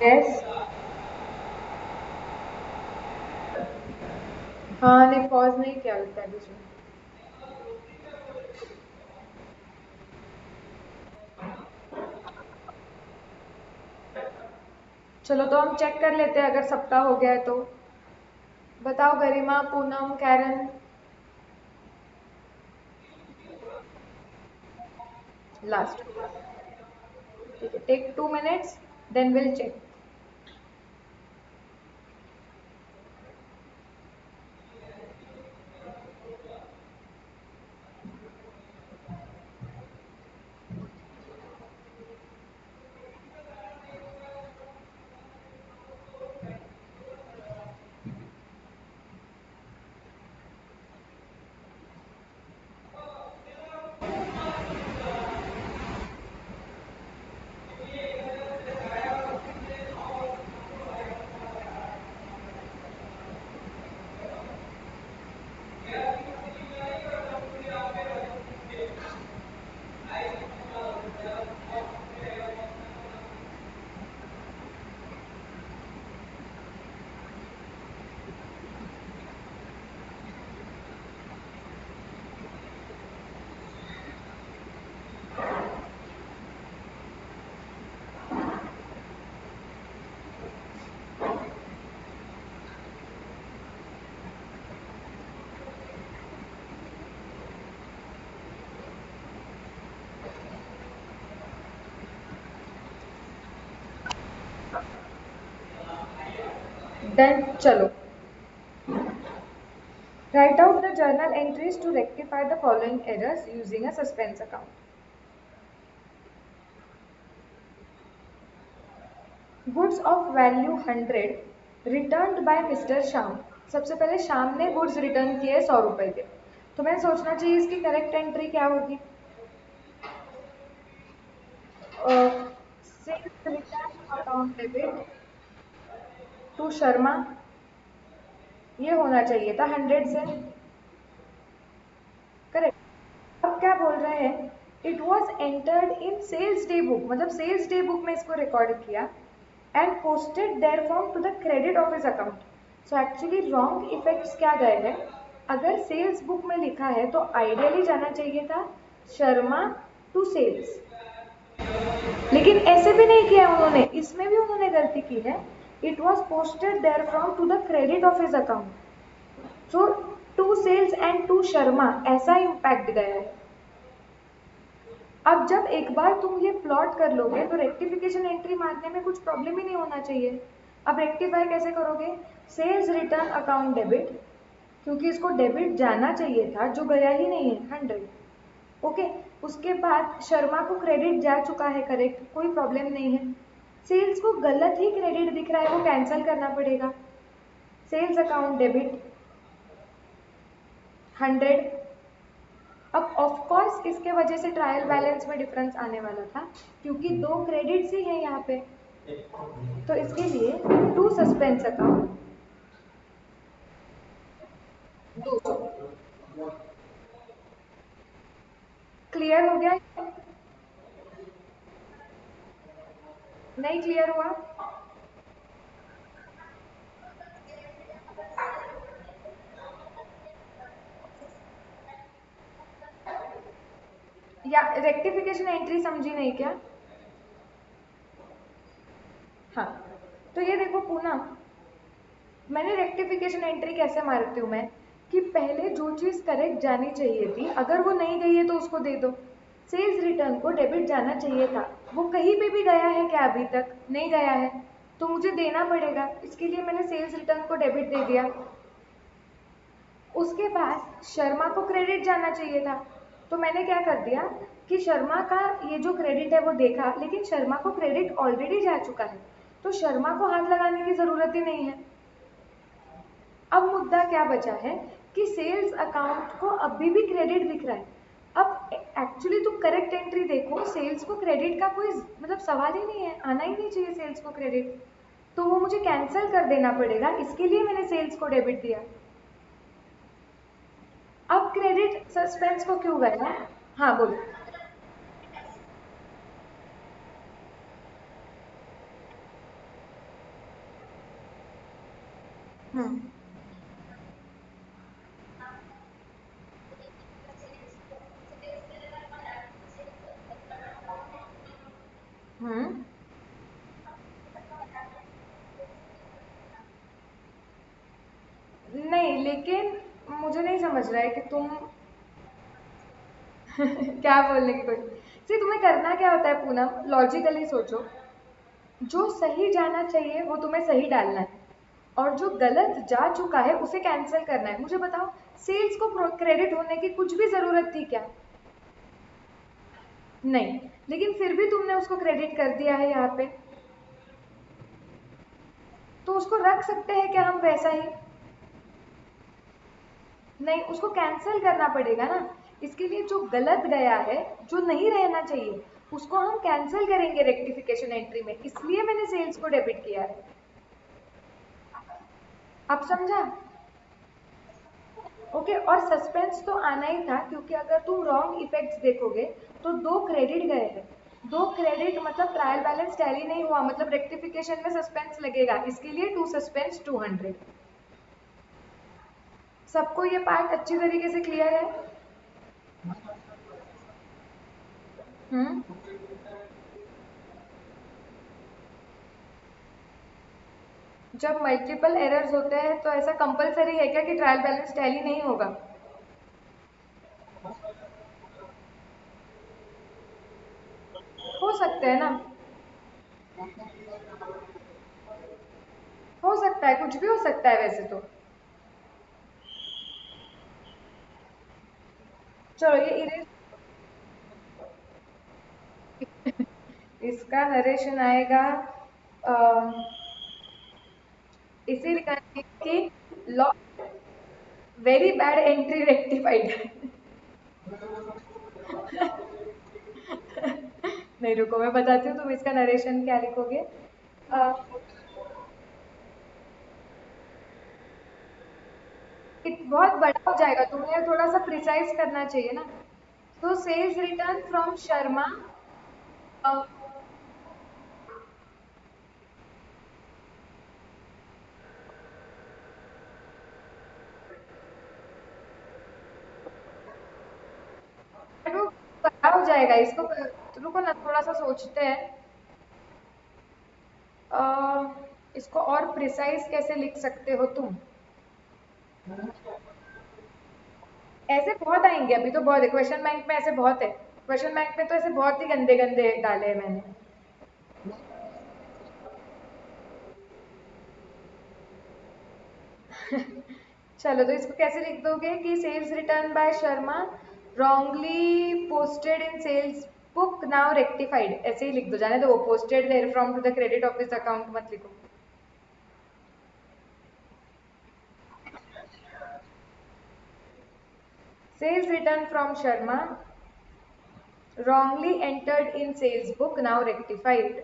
यस। हाँ, नहीं पॉज नहीं किया लगता है बीच में। चलो तो हम चेक कर लेते हैं अगर सबका हो गया है तो। बताओ गरिमा, पूनम, कैरन। लास्ट। ठीक है, take 2 minutes, then will check. Then चलो, write out the journal entries to rectify the following errors using a suspense account. Goods of value 100 return by mister Shyam. सबसे पहले श्याम ने गुड्स रिटर्न किए 100 रुपए के। तो मैं सोचना चाहिए इसकी करेक्ट एंट्री क्या होगी। Sales return account debit to Sharma, ये होना चाहिए था 100 से। करेक्ट। अब क्या बोल रहे हैं, it was entered in sales day book, मतलब सेल्स डे बुक में इसको रिकॉर्ड किया and posted there from to the credit office account. So actually wrong effects क्या गए हैं, अगर सेल्स बुक में लिखा है तो आइडियली जाना चाहिए था शर्मा टू सेल्स, लेकिन ऐसे भी नहीं किया उन्होंने, इसमें भी उन्होंने गलती की है। It was posted there from to the credit office account, so to sales and to Sharma ऐसा इम्पैक्ट गया है। अब जब एक बार तुम ये प्लॉट कर लोगे तो रेक्टिफिकेशन एंट्री मारने में कुछ प्रॉब्लम ही नहीं होना चाहिए। अब रेक्टिफाई कैसे करोगे, सेल्स रिटर्न अकाउंट डेबिट, क्योंकि इसको डेबिट जाना चाहिए था जो गया ही नहीं है 100। ओके, उसके बाद शर्मा को क्रेडिट जा चुका है, करेक्ट, कोई प्रॉब्लम नहीं है। सेल्स को गलत ही क्रेडिट दिख रहा है, वो कैंसिल करना पड़ेगा। Sales account debit 100। अब ऑफ कोर्स इसके वजह से ट्रायल बैलेंस में डिफरेंस आने वाला था, क्योंकि दो क्रेडिट्स ही हैं यहाँ पे, तो इसके लिए टू सस्पेंस अकाउंट 200। क्लियर हो गया, नहीं क्लियर हुआ? या रेक्टिफिकेशन एंट्री समझी नहीं क्या? हाँ, तो ये देखो पूनम, मैंने रेक्टिफिकेशन एंट्री कैसे मारती हूँ मैं, कि पहले जो चीज़ करेक्ट जानी चाहिए थी अगर वो नहीं गई है तो उसको दे दो। सेल्स रिटर्न को डेबिट जाना चाहिए था, वो कहीं पे भी गया है क्या, अभी तक नहीं गया है, तो मुझे देना पड़ेगा, इसके लिए मैंने सेल्स रिटर्न को डेबिट दे दिया। उसके बाद शर्मा को क्रेडिट जाना चाहिए था, तो मैंने क्या कर दिया कि शर्मा का ये जो क्रेडिट है वो देखा, लेकिन शर्मा को क्रेडिट ऑलरेडी जा चुका है, तो शर्मा को हाथ लगाने की ज़रूरत ही नहीं है। अब मुद्दा क्या बचा है कि सेल्स अकाउंट को अभी भी क्रेडिट दिख रहा है। अब एक्चुअली तुम करेक्ट एंट्री देखो, सेल्स को क्रेडिट का कोई मतलब सवाल ही नहीं है, आना ही नहीं चाहिए सेल्स को क्रेडिट, तो वो मुझे कैंसिल कर देना पड़ेगा, इसके लिए मैंने सेल्स को डेबिट दिया। अब क्रेडिट सस्पेंस को क्यों गया? हाँ बोलो। हम्म। हम्म। नहीं, लेकिन मुझे नहीं समझ रहा है कि तुम क्या बोलने की कोशिश। सी, तुम्हें करना क्या होता है पूनम, लॉजिकली सोचो। जो सही जाना चाहिए वो तुम्हें सही डालना है, और जो गलत जा चुका है उसे कैंसिल करना है। मुझे बताओ, सेल्स को क्रेडिट होने की कुछ भी जरूरत थी क्या? नहीं। लेकिन फिर भी तुमने उसको क्रेडिट कर दिया है यहाँ पे, तो उसको रख सकते हैं क्या हम वैसा ही? नहीं, उसको कैंसिल करना पड़ेगा ना। इसके लिए जो गलत गया है, जो नहीं रहना चाहिए, उसको हम कैंसिल करेंगे रेक्टिफिकेशन एंट्री में, इसलिए मैंने सेल्स को डेबिट किया है। अब समझा? ओके, और सस्पेंस तो आना ही था, क्योंकि अगर तुम रॉन्ग इफेक्ट्स देखोगे तो दो क्रेडिट गए हैं। दो क्रेडिट मतलब ट्रायल बैलेंस टैली नहीं हुआ, मतलब रेक्टिफिकेशन में सस्पेंस लगेगा, इसके लिए टू सस्पेंस 200। सबको ये पार्ट अच्छी तरीके से क्लियर है? हम्म। जब मल्टीपल एरर्स होते हैं तो ऐसा कंपलसरी है क्या कि ट्रायल बैलेंस टैली नहीं होगा? हो सकते हैं ना। हो सकता है, कुछ भी हो सकता है वैसे तो। चलो ये इरेज। इसका नरेशन आएगा अ, इसी रिगार्डिंग की law, very bad entry rectified. नहीं, रुको मैं बताती हूँ, तुम इसका नरेशन क्या लिखोगे। अ, बहुत बड़ा हो जाएगा, तुम्हें थोड़ा सा प्रिसाइज करना चाहिए ना। तो सेल्स रिटर्न फ्रॉम शर्मा। वो बड़ा हो जाएगा इसको। रुको ना, थोड़ा सा सोचते हैं। अ, इसको और प्रिसाइज कैसे लिख सकते हो तुम? ऐसे बहुत आएंगे, अभी तो बहुत है, क्वेश्चन बैंक में ऐसे बहुत है। क्वेश्चन बैंक में तो ऐसे बहुत ही गंदे गंदे डाले हैं मैंने। चलो, तो इसको कैसे लिख दोगे कि sales return by Sharma wrongly posted in sales book now rectified, ऐसे ही लिख दो, जाने दो, वो posted there from to the credit office account मत लिखो। Sales return from Sharma wrongly entered in sales book now rectified।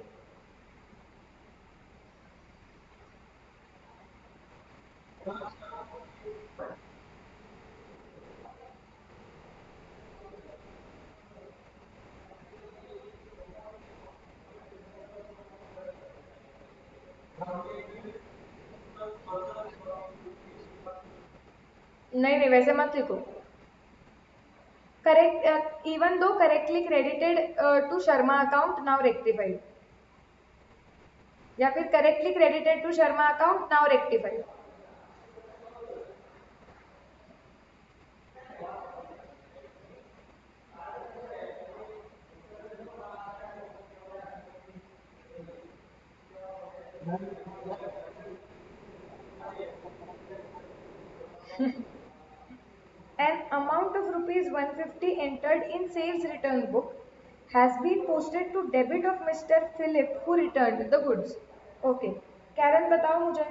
नहीं नहीं, वैसे मत लिखो। Correct, even though correctly credited to Sharma account now rectified, या फिर correctly credited to Sharma account now rectified. An amount of rupees 150 entered in sales return book has been posted to debit of Mr. Philip who returned the goods। Okay, Karan बताओ मुझे,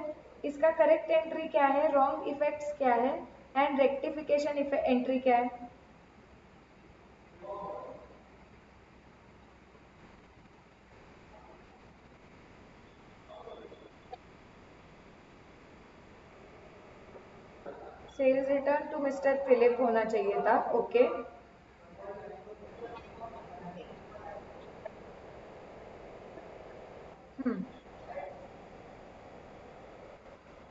इसका करेक्ट एंट्री क्या है, रॉन्ग इफेक्ट्स क्या है, एंड रेक्टिफिकेशन एंट्री क्या है? Sales return to mister Philip होना चाहिए था। ओके।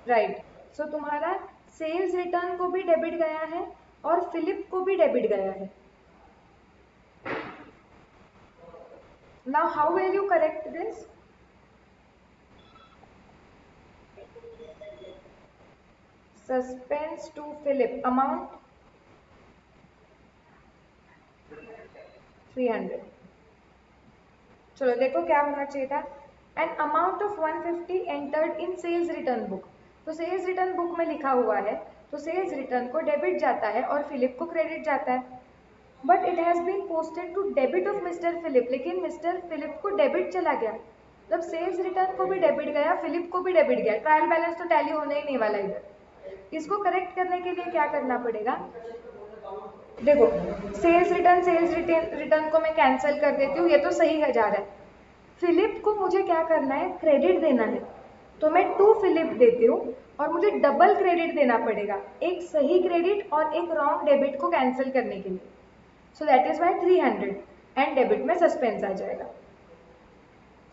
राइट। सो तुम्हारा सेल्स रिटर्न को भी डेबिट गया है और फिलिप को भी डेबिट गया है. Now how will you correct this? Suspense to Philip amount 300. चलो देखो क्या होना चाहिए था. An amount of 150 entered in sales return book. तो सेल्स रिटर्न बुक में लिखा हुआ है तो सेल्स रिटर्न को डेबिट जाता है और फिलिप को क्रेडिट जाता है. But it has been posted to debit of mister Philip. लेकिन मिस्टर फिलिप को डेबिट चला गया. जब सेल्स रिटर्न को भी डेबिट गया, फिलिप को भी डेबिट गया. ट्रायल बैलेंस तो टैली होने ही नहीं वाला इधर. इसको करेक्ट करने के लिए क्या करना पड़ेगा? देखो, सेल्स रिटर्न को मैं कैंसिल कर देती हूँ, ये तो सही है जा रहा है. फिलिप को मुझे क्या करना है? क्रेडिट देना है. तो मैं टू फिलिप देती हूँ और मुझे डबल क्रेडिट देना पड़ेगा, एक सही क्रेडिट और एक रॉन्ग डेबिट को कैंसिल करने के लिए. So that is why 300 and debit में सस्पेंस आ जाएगा.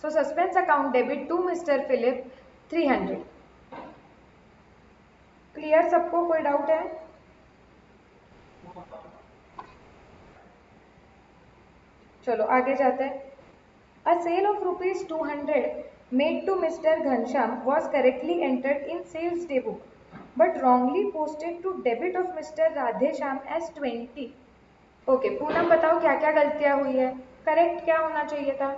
So suspense account debit to mister Philip 300. Clear सबको? कोई डाउट है? चलो आगे जाते हैं. A sale of rupees 200 made to Mr. Ghansham was correctly entered in sales day book, but wrongly posted to debit of Mr. Radhesham as 20. Okay, Poonam बताओ क्या क्या गलतियां हुई है? करेक्ट क्या होना चाहिए था?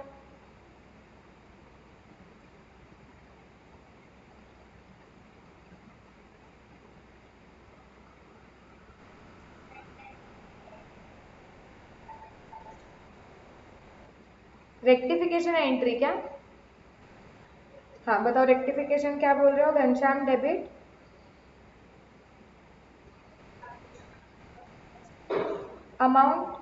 रेक्टिफिकेशन एंट्री क्या? हाँ बताओ, रेक्टिफिकेशन क्या बोल रहे हो? घनश्याम डेबिट अमाउंट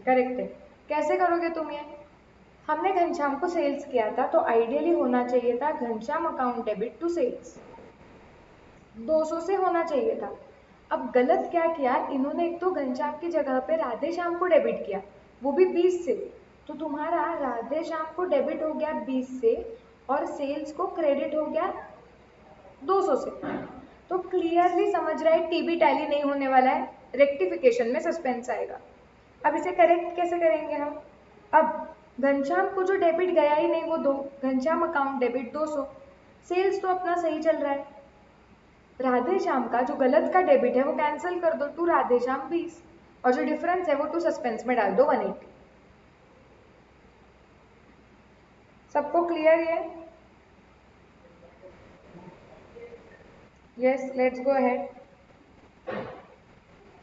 करेक्ट है. कैसे करोगे तुम ये? हमने घनश्याम को सेल्स किया था तो आइडियली होना चाहिए था Ghanshyam account debit to sales 200 से होना चाहिए था. अब गलत क्या किया इन्होंने? एक तो घनश्याम की जगह पे राधेश्याम को डेबिट किया, वो भी 20 से. तो तुम्हारा राधेश्याम को डेबिट हो गया 20 से और सेल्स को क्रेडिट हो गया 200 से. तो क्लियरली समझ रहा है टीबी टैली नहीं होने वाला है, रेक्टिफिकेशन में सस्पेंस आएगा. अब इसे करेक्ट कैसे करेंगे हम? अब घनश्याम को जो डेबिट गया ही नहीं वो दो, घनश्याम अकाउंट डेबिट 200. सेल्स तो अपना सही चल रहा है. राधेश्याम का जो गलत का डेबिट है वो कैंसिल कर दो, टू राधेश्याम 20, और जो डिफरेंस है वो टू सस्पेंस में डाल दो 180. सबको क्लियर है? Yes, let's go ahead.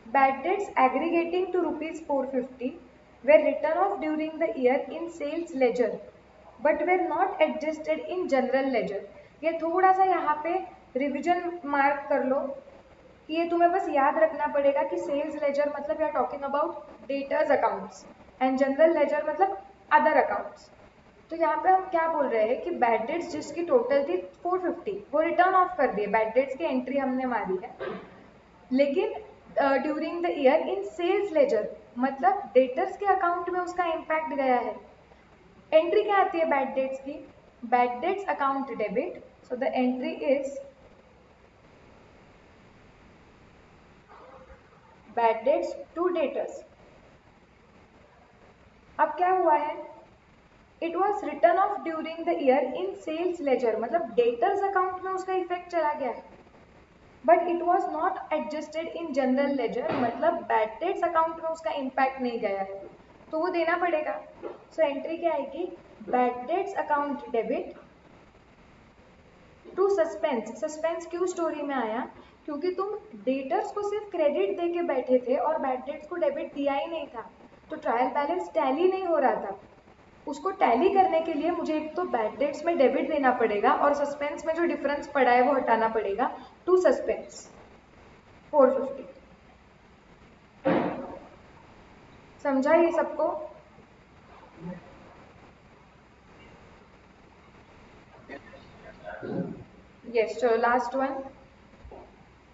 Bad debts aggregating to rupees 450 were written off during the year in sales ledger but were not adjusted in general ledger. ये थोड़ा सा यहाँ पे रिविजन मार्क कर लो कि ये तुम्हें बस याद रखना पड़ेगा कि सेल्स लेजर मतलब we are talking about debtors accounts and general ledger मतलब अदर अकाउंट्स. तो यहाँ पे हम क्या बोल रहे हैं कि बैड डेट्स जिसकी टोटल थी 450 वो रिटर्न ऑफ कर दिए. बैड डेट्स की एंट्री हमने मारी है, लेकिन during the year in sales ledger मतलब डेटर्स के अकाउंट में उसका इम्पैक्ट गया है. एंट्री क्या आती है बैड डेट्स की? Bad debts account debit. So the entry is bad debts to debtors. अब क्या हुआ है? It was return of during the year in sales ledger मतलब डेटर्स अकाउंट में उसका इफेक्ट चला गया है, but it was not adjusted in general ledger मतलब बैड डेट्स अकाउंट में उसका इम्पैक्ट नहीं गया है, तो वो देना पड़ेगा. सो एंट्री क्या आएगी? Bad debts account debit to suspense. Suspense क्यों स्टोरी में आया? क्योंकि तुम डेटर्स को सिर्फ क्रेडिट दे के बैठे थे और बैड डेट्स को डेबिट दिया ही नहीं था, तो ट्रायल बैलेंस टैली नहीं हो रहा था. उसको टैली करने के लिए मुझे एक तो बैड डेट्स में डेबिट देना पड़ेगा और सस्पेंस में जो डिफरेंस पड़ा है वो हटाना पड़ेगा टू सस्पेंस 450. समझा ये सबको? यस, चलो last one.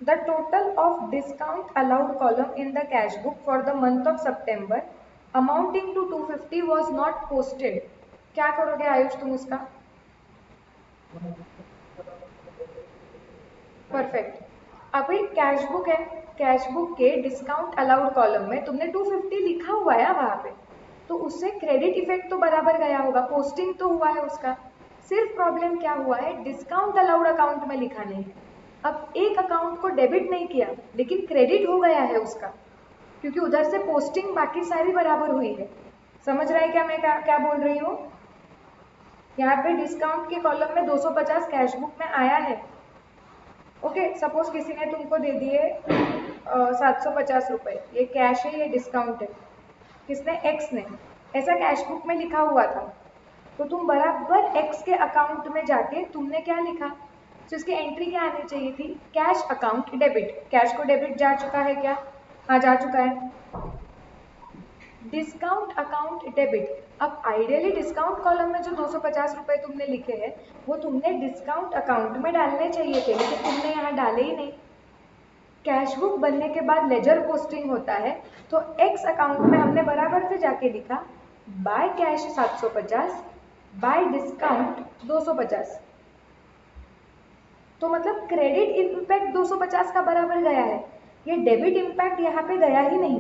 The total of discount allowed column in the cash book for the month of September amounting to 250 was not posted, क्या करोगे आयुष तुम उसका? परफेक्ट। अभी कैश बुक है, कैश बुक के डिस्काउंट अलाउड कॉलम में तुमने 250 लिखा हुआ है वहां पे, तो उससे क्रेडिट इफेक्ट तो बराबर गया होगा, पोस्टिंग तो हुआ है उसका। सिर्फ प्रॉब्लम क्या हुआ है, डिस्काउंट अलाउड अकाउंट में लिखा नहीं है। अब एक अकाउंट को डेबिट नहीं किया लेकिन क्रेडिट हो गया है उसका, क्योंकि उधर से पोस्टिंग बाकी सारी बराबर हुई है। समझ रहा है क्या मैं क्या बोल रही हूँ? यहाँ पे डिस्काउंट के कॉलम में 250 कैश बुक में आया है। ओके, सपोज किसी ने तुमको दे दिए 750 रुपये, ये कैश है ये डिस्काउंट है, किसने? एक्स ने। ऐसा कैश बुक में लिखा हुआ था, तो तुम बराबर एक्स के अकाउंट में जाके तुमने क्या लिखा, तो इसकी एंट्री क्या आनी चाहिए थी? Cash account debit. कैश को डेबिट जा चुका है क्या? हाँ जा चुका है। Discount account debit. अब आइडियली डिस्काउंट कॉलम में जो 250 रुपये तुमने लिखे हैं वो तुमने डिस्काउंट अकाउंट में डालने चाहिए थे, लेकिन तुमने यहाँ डाले ही नहीं। कैश बुक बनने के बाद लेजर पोस्टिंग होता है, तो एक्स अकाउंट में हमने बराबर से जाके लिखा बाय कैश 750, बाय डिस्काउंट 250। तो मतलब क्रेडिट इम्पैक्ट 250 का बराबर गया है, ये डेबिट इम्पैक्ट यहाँ पे गया ही नहीं,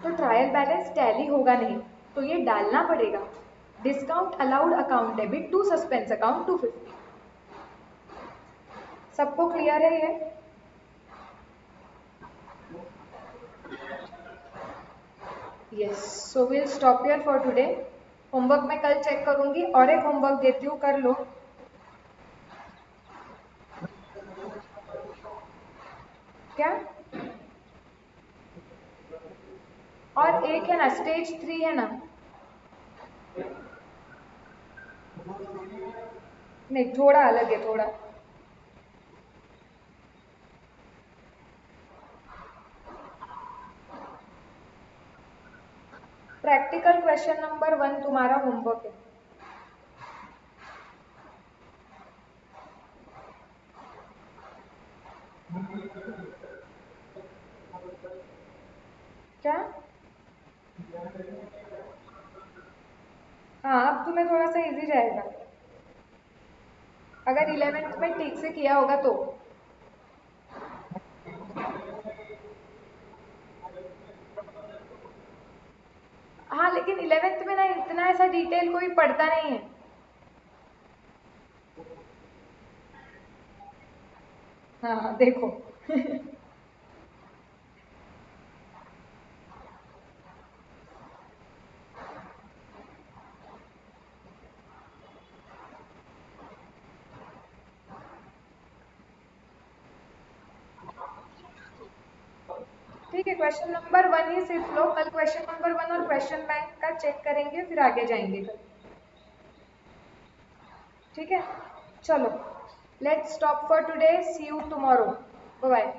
तो ट्रायल बैलेंस टैली होगा नहीं, तो ये डालना पड़ेगा discount allowed account debit to suspense account 250। सबको क्लियर है ये? Yes, so will stop here for today. Homework मैं कल चेक करूंगी, और एक होमवर्क देती हूँ, कर लो। क्या? और एक है ना, स्टेज 3 है ना? नहीं, थोड़ा अलग है थोड़ा। प्रैक्टिकल क्वेश्चन नंबर 1 तुम्हारा होमवर्क है। क्या? हाँ, अब तुम्हें थोड़ा सा इजी जाएगा, अगर 11th में ठीक से किया होगा तो। हाँ, लेकिन 11th में ना इतना ऐसा डिटेल कोई पढ़ता नहीं है। हाँ हाँ, देखो। ठीक है, क्वेश्चन नंबर 1 ही सिर्फ लो, कल क्वेश्चन नंबर 1 और क्वेश्चन बैंक का चेक करेंगे, फिर आगे जाएंगे कल। ठीक है, चलो, let's stop for today, see you tomorrow, bye bye.